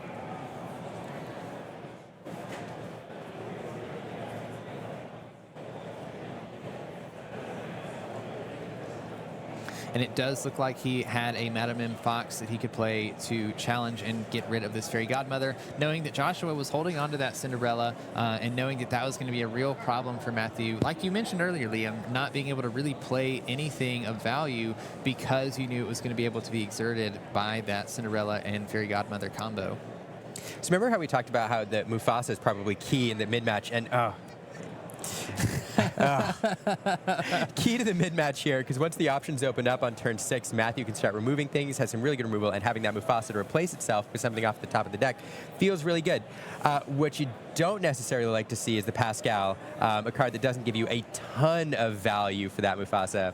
And it does look like he had a Madame M Fox that he could play to challenge and get rid of this Fairy Godmother, knowing that Joshua was holding on to that Cinderella and knowing that that was going to be a real problem for Matthew. Like you mentioned earlier, Liam, not being able to really play anything of value because you knew it was going to be able to be exerted by that Cinderella and Fairy Godmother combo. So remember how we talked about how the Mufasa is probably key in the mid-match, and key to the mid-match here, because once the options opened up on turn 6, Matthew can start removing things, has some really good removal, and having that Mufasa to replace itself with something off the top of the deck feels really good. What you don't necessarily like to see is the Pascal, a card that doesn't give you a ton of value for that Mufasa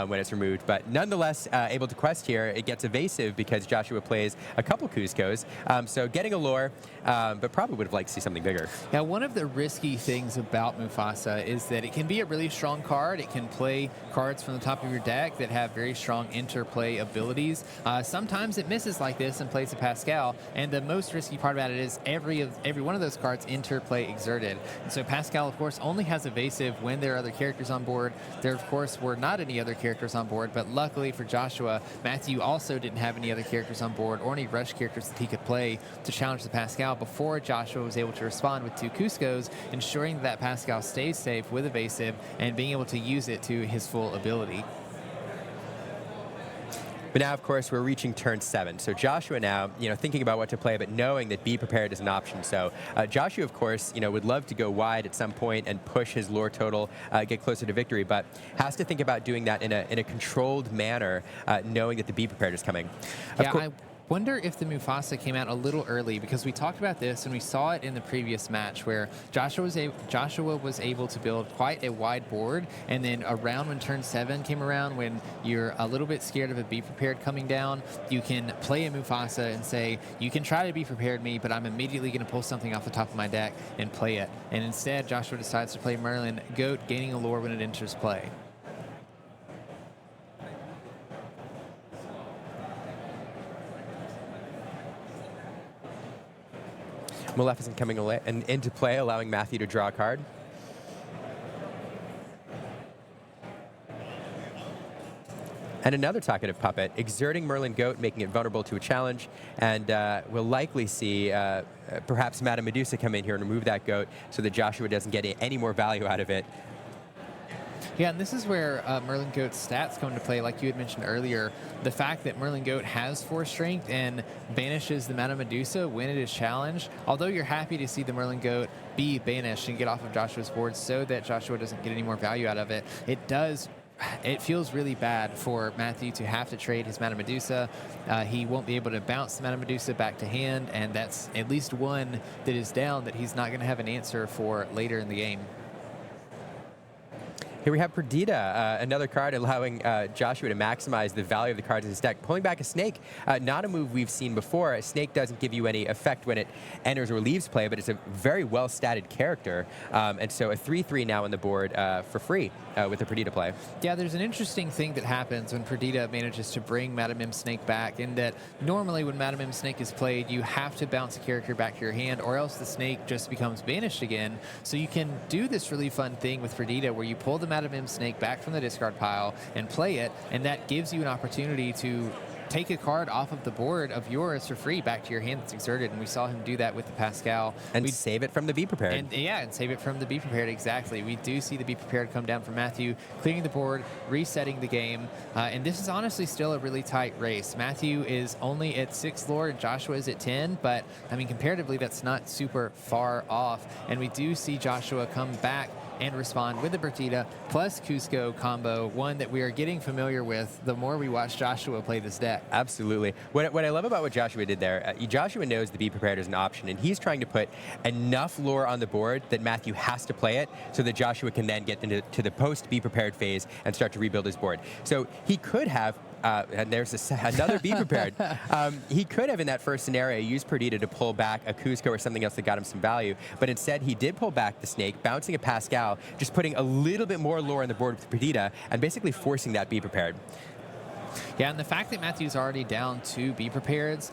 when it's removed. But nonetheless, able to quest here, it gets evasive because Joshua plays a couple Cuscos. So getting a lore, but probably would have liked to see something bigger. Now, one of the risky things about Mufasa is that it can be a really strong card. It can play cards from the top of your deck that have very strong interplay abilities. Sometimes it misses like this and plays a Pascal, and the most risky part about it is every one of those cards interplay exerted. And so Pascal, of course, only has evasive when there are other characters on board. There, of course, were not any other characters on board, but luckily for Joshua, Matthew also didn't have any other characters on board or any rush characters that he could play to challenge the Pascal before Joshua was able to respond with 2 Cuscos, ensuring that Pascal stays safe with evasive and being able to use it to his full ability. But now, of course, we're reaching turn 7. So Joshua now, thinking about what to play, but knowing that Be Prepared is an option. So Joshua, of course, would love to go wide at some point and push his lore total, get closer to victory, but has to think about doing that in a controlled manner, knowing that the Be Prepared is coming. I wonder if the Mufasa came out a little early, because we talked about this and we saw it in the previous match where Joshua was able to build quite a wide board, and then around when turn 7 came around, when you're a little bit scared of a Be Prepared coming down, you can play a Mufasa and say, you can try to Be Prepared me, but I'm immediately going to pull something off the top of my deck and play it. And instead, Joshua decides to play Merlin Goat, gaining a lore when it enters play. Maleficent coming into play, allowing Matthew to draw a card. And another talkative puppet, exerting Merlin Goat, making it vulnerable to a challenge. And we'll likely see perhaps Madame Medusa come in here and remove that goat so that Joshua doesn't get any more value out of it. Yeah, and this is where Merlin Goat's stats come into play, like you had mentioned earlier. The fact that Merlin Goat has 4 strength and banishes the Madame Medusa when it is challenged, although you're happy to see the Merlin Goat be banished and get off of Joshua's board so that Joshua doesn't get any more value out of it, it feels really bad for Matthew to have to trade his Madame Medusa. He won't be able to bounce the Madame Medusa back to hand, and that's at least one that is down that he's not going to have an answer for later in the game. Here we have Perdita, another card allowing Joshua to maximize the value of the cards in his deck. Pulling back a Snake, not a move we've seen before. A Snake doesn't give you any effect when it enters or leaves play, but it's a very well-statted character. And so a 3/3 now on the board for free with the Perdita play. Yeah, there's an interesting thing that happens when Perdita manages to bring Madame M Snake back, in that normally when Madame M Snake is played, you have to bounce a character back to your hand, or else the Snake just becomes banished again. So you can do this really fun thing with Perdita where you pull the Madame M Snake back from the discard pile and play it, and that gives you an opportunity to take a card off of the board of yours for free back to your hand that's exerted, and we saw him do that with the Pascal. And save it from the Be Prepared. And save it from the Be Prepared, exactly. We do see the Be Prepared come down from Matthew, clearing the board, resetting the game, and this is honestly still a really tight race. Matthew is only at 6 lore and Joshua is at 10, but I mean, comparatively, that's not super far off, and we do see Joshua come back and respond with the Perdita plus Cusco combo, one that we are getting familiar with the more we watch Joshua play this deck. Absolutely. What I love about what Joshua did there, Joshua knows the Be Prepared is an option, and he's trying to put enough lore on the board that Matthew has to play it so that Joshua can then get into the post-Be Prepared phase and start to rebuild his board. So he could have and there's another Be Prepared. He could have, in that first scenario, used Perdita to pull back a Cusco or something else that got him some value, but instead he did pull back the Snake, bouncing a Pascal, just putting a little bit more lore on the board with Perdita, and basically forcing that Be Prepared. Yeah, and the fact that Matthew's already down 2 Be Prepareds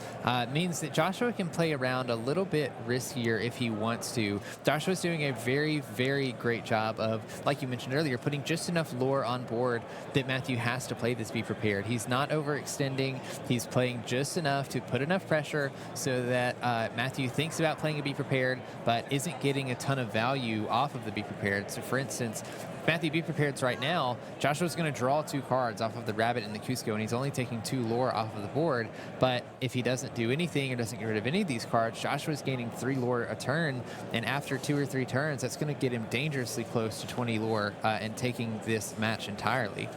means that Joshua can play around a little bit riskier if he wants to. Joshua's doing a very, very great job of, like you mentioned earlier, putting just enough lore on board that Matthew has to play this Be Prepared. He's not overextending. He's playing just enough to put enough pressure so that Matthew thinks about playing a Be Prepared, but isn't getting a ton of value off of the Be Prepared. So, for instance, Matthew Be Prepared's right now, Joshua's going to draw 2 cards off of the Rabbit and the Cusco, and he's only taking 2 lore off of the board. But if he doesn't do anything or doesn't get rid of any of these cards, Joshua's gaining 3 lore a turn, and after 2 or 3 turns, that's going to get him dangerously close to 20 lore and taking this match entirely.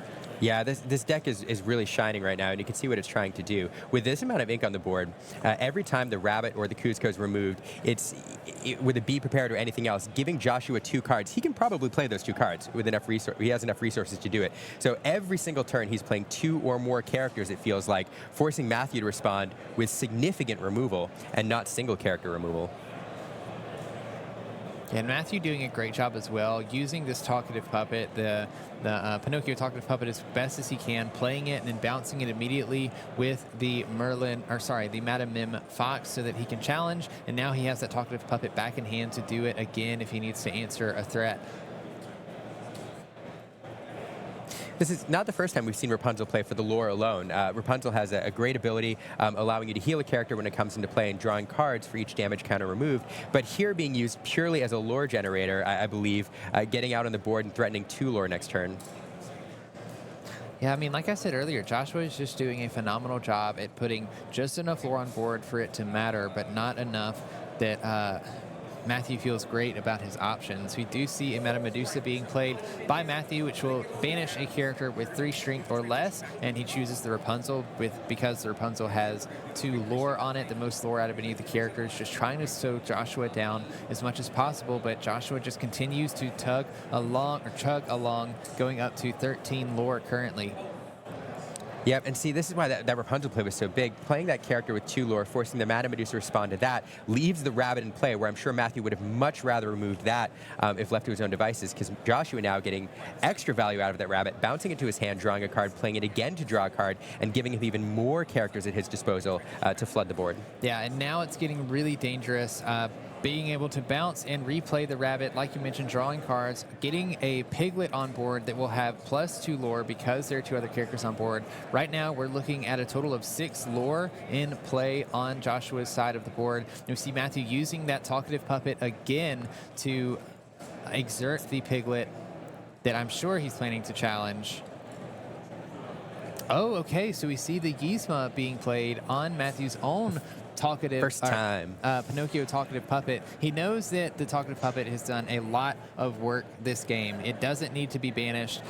Yeah, this deck is really shining right now, and you can see what it's trying to do. With this amount of ink on the board, every time the rabbit or the Cuzco is removed, with a Be Prepared or anything else, giving Joshua 2 cards. He can probably play those 2 cards with enough resource. He has enough resources to do it. So every single turn, he's playing 2 or more characters, it feels like, forcing Matthew to respond with significant removal and not single character removal. And Matthew doing a great job as well, using this talkative puppet, the Pinocchio talkative puppet as best as he can, playing it and then bouncing it immediately with the the Madame Mim Fox so that he can challenge. And now he has that talkative puppet back in hand to do it again if he needs to answer a threat. This is not the first time we've seen Rapunzel play for the lore alone. Rapunzel has a great ability allowing you to heal a character when it comes into play and drawing cards for each damage counter removed. But here being used purely as a lore generator, I believe, getting out on the board and threatening 2 lore next turn. Yeah, I mean, like I said earlier, Joshua is just doing a phenomenal job at putting just enough lore on board for it to matter, but not enough that Matthew feels great about his options. We do see a Meta Medusa being played by Matthew, which will banish a character with 3 strength or less, and he chooses the Rapunzel because the Rapunzel has 2 lore on it, the most lore out of any of the characters, just trying to slow Joshua down as much as possible, but Joshua just continues to chug along, going up to 13 lore currently. Yep, and see, this is why that Rapunzel play was so big. Playing that character with 2 lore, forcing the Madame Medusa to respond to that, leaves the rabbit in play, where I'm sure Matthew would have much rather removed that if left to his own devices, because Joshua now getting extra value out of that rabbit, bouncing into his hand, drawing a card, playing it again to draw a card, and giving him even more characters at his disposal to flood the board. Yeah, and now it's getting really dangerous. Being able to bounce and replay the rabbit, like you mentioned, drawing cards, getting a piglet on board that will have +2 lore because there are 2 other characters on board. Right now, we're looking at a total of 6 lore in play on Joshua's side of the board. And we see Matthew using that talkative puppet again to exert the piglet that I'm sure he's planning to challenge. Oh, okay, so we see the Yzma being played on Matthew's own talkative First time. Pinocchio talkative puppet. He knows that the talkative puppet has done a lot of work this game. It doesn't need to be banished.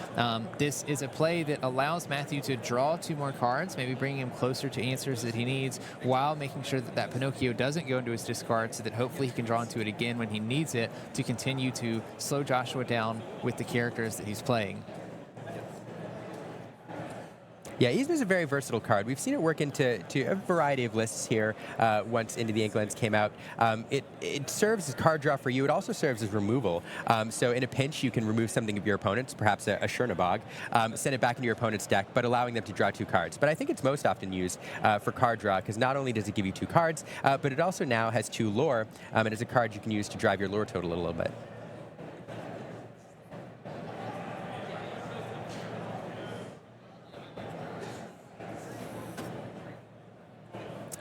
This is a play that allows Matthew to draw 2 more cards, maybe bringing him closer to answers that he needs, while making sure that Pinocchio doesn't go into his discard, so that hopefully he can draw into it again when he needs it to continue to slow Joshua down with the characters that he's playing. Yeah, Yzma is a very versatile card. We've seen it work into a variety of lists here once Into the Inklands came out. It serves as card draw for you. It also serves as removal. So in a pinch, you can remove something of your opponent's, perhaps a Chernabog, send it back into your opponent's deck, but allowing them to draw 2 cards. But I think it's most often used for card draw, because not only does it give you 2 cards, but it also now has 2 lore, and it's a card you can use to drive your lore total a little bit.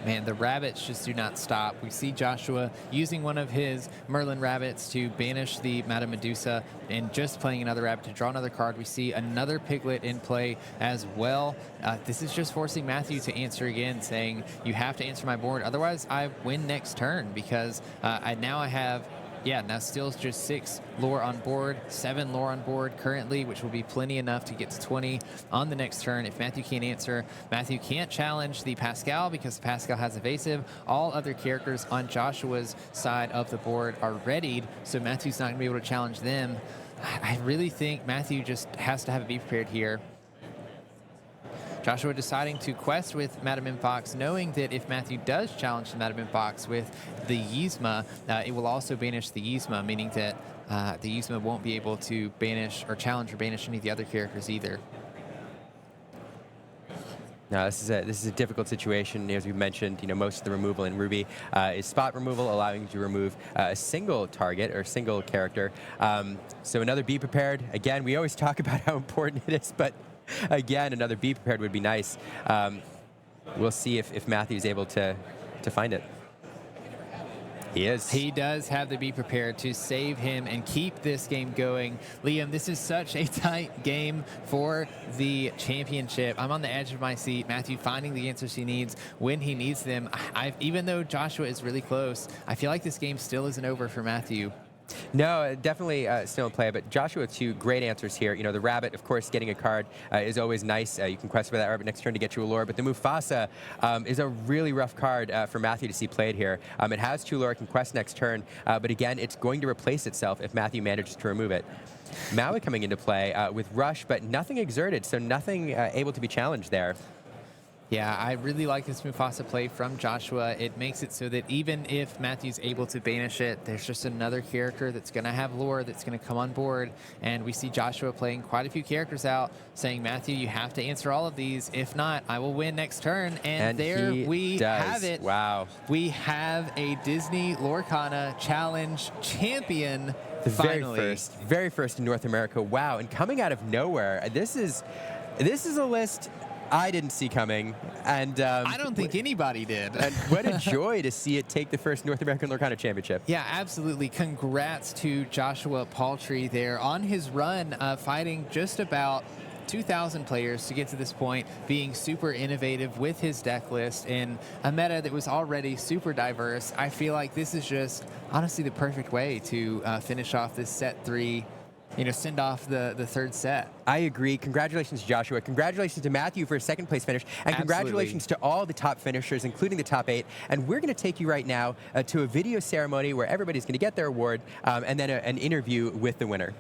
Man, the rabbits just do not stop. We see Joshua using one of his Merlin rabbits to banish the Madame Medusa and just playing another rabbit to draw another card. We see another piglet in play as well. This is just forcing Matthew to answer again, saying, you have to answer my board, otherwise I win next turn, because now I have... Yeah, now still just 6 lore on board, 7 lore on board currently, which will be plenty enough to get to 20 on the next turn. If Matthew can't answer, Matthew can't challenge the Pascal because Pascal has evasive. All other characters on Joshua's side of the board are readied, so Matthew's not going to be able to challenge them. I really think Matthew just has to have a Be Prepared here. Joshua deciding to quest with Madame M. Fox, knowing that if Matthew does challenge the Madame M. Fox with the Yzma, it will also banish the Yzma, meaning that the Yzma won't be able to banish or challenge or banish any of the other characters either. No, this is a difficult situation. As we mentioned, most of the removal in Ruby is spot removal, allowing you to remove a single target or single character. So another Be Prepared. Again, we always talk about how important it is, but again, another Be Prepared would be nice. We'll see if Matthew's able to find it. He is. He does have the Be Prepared to save him and keep this game going. Liam, this is such a tight game for the championship. I'm on the edge of my seat. Matthew finding the answers he needs when he needs them. Even though Joshua is really close, I feel like this game still isn't over for Matthew. No, definitely still in play, but Joshua, 2 great answers here. You know, the rabbit, of course, getting a card is always nice. You can quest for that rabbit next turn to get you a lure, but the Mufasa is a really rough card for Matthew to see played here. It has 2 lure, can quest next turn, but again, it's going to replace itself if Matthew manages to remove it. Maui coming into play with Rush, but nothing exerted, so nothing able to be challenged there. Yeah, I really like this Mufasa play from Joshua. It makes it so that even if Matthew's able to banish it, there's just another character that's going to have lore that's going to come on board. And we see Joshua playing quite a few characters out, saying, Matthew, you have to answer all of these. If not, I will win next turn. And there we have it. Wow. We have a Disney Lorcana Challenge champion. The finally. very first in North America. Wow, and coming out of nowhere, this is a list I didn't see coming, and I don't think anybody did. And what a joy to see it take the first North American Lorcana Championship. Yeah, absolutely. Congrats to Joshua Paultre there on his run, fighting just about 2,000 players to get to this point, being super innovative with his deck list in a meta that was already super diverse. I feel like this is just honestly the perfect way to finish off this set 3. You know, send off the 3rd set. I agree. Congratulations, Joshua. Congratulations to Matthew for a 2nd place finish. And congratulations to all the top finishers, including the top 8. And we're going to take you right now to a video ceremony where everybody's going to get their award and then an interview with the winner.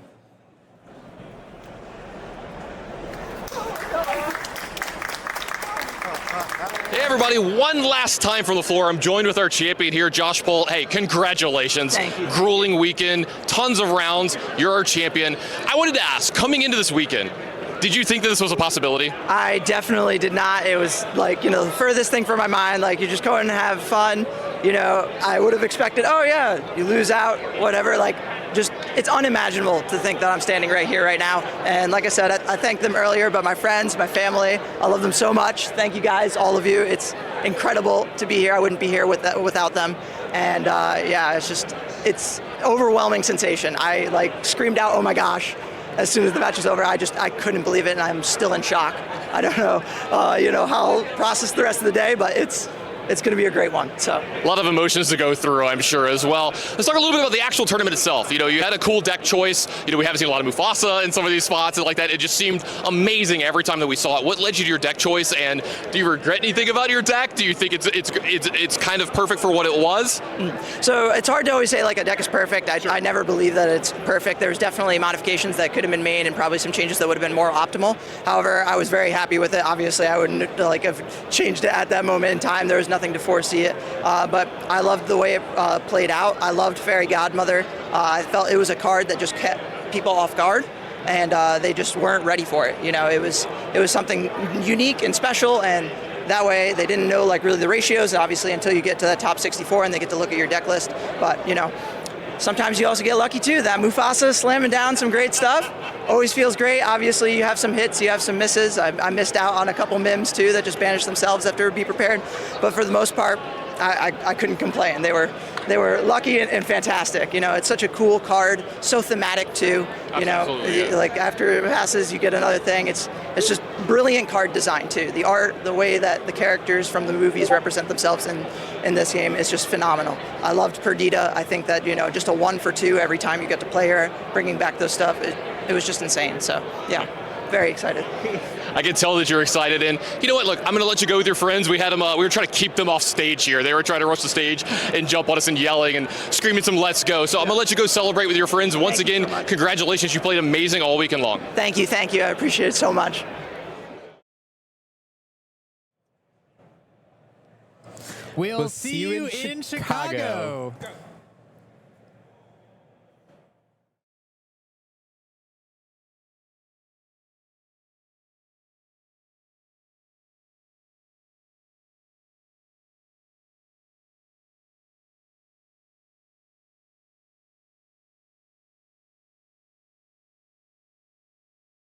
Hey everybody, one last time from the floor. I'm joined with our champion here, Josh Paul. Hey, congratulations. Thank you. Grueling weekend, tons of rounds. You're our champion. I wanted to ask, coming into this weekend, did you think that this was a possibility? I definitely did not. It was like, you know, the furthest thing from my mind. Like, you just go and have fun. You know, I would have expected, oh yeah, you lose out, whatever. Like, just, it's unimaginable to think that I'm standing right here right now. And like I said, I thanked them earlier, but my friends, my family, I love them so much. Thank you guys, all of you. It's incredible to be here. I wouldn't be here without them. And yeah, it's overwhelming sensation. I like screamed out, oh my gosh, as soon as the match was over. I couldn't believe it, and I'm still in shock. I don't know, you know, how I'll process the rest of the day, but it's going to be a great one. So a lot of emotions to go through, I'm sure, as well. Let's talk a little bit about the actual tournament itself. You know, you had a cool deck choice. You know, we haven't seen a lot of Mufasa in some of these spots and like that. It just seemed amazing every time that we saw it. What led you to your deck choice, and do you regret anything about your deck? Do you think it's kind of perfect for what it was? So it's hard to always say like a deck is perfect. I never believe that it's perfect. There's definitely modifications that could have been made and probably some changes that would have been more optimal. However, I was very happy with it. Obviously, I wouldn't like have changed it at that moment in time. There was nothing to foresee it, but I loved the way it played out. I loved Fairy Godmother. I felt it was a card that just kept people off guard, and they just weren't ready for it. You know, it was something unique and special, and that way they didn't know like really the ratios, obviously, until you get to that top 64 and they get to look at your deck list. But you know, sometimes you also get lucky too. That Mufasa slamming down some great stuff always feels great. Obviously, you have some hits, you have some misses. I missed out on a couple mims too that just banished themselves after Be Prepared. But for the most part, I couldn't complain. They were lucky and fantastic. You know, it's such a cool card, so thematic too. You know, yeah. Like after it passes, you get another thing. It's just brilliant card design too. The art, the way that the characters from the movies represent themselves in this game is just phenomenal. I loved Perdita. I think that, you know, just a 1 for 2 every time you get to play her, bringing back those stuff, it was just insane. So yeah, very excited. I can tell that you're excited, and you know what? Look, I'm going to let you go with your friends. We had them. We were trying to keep them off stage here. They were trying to rush the stage and jump on us and yelling and screaming some "Let's go!" So I'm going to let you go celebrate with your friends. Once again, congratulations! You played amazing all weekend long. Thank you. I appreciate it so much. We'll see you in Chicago.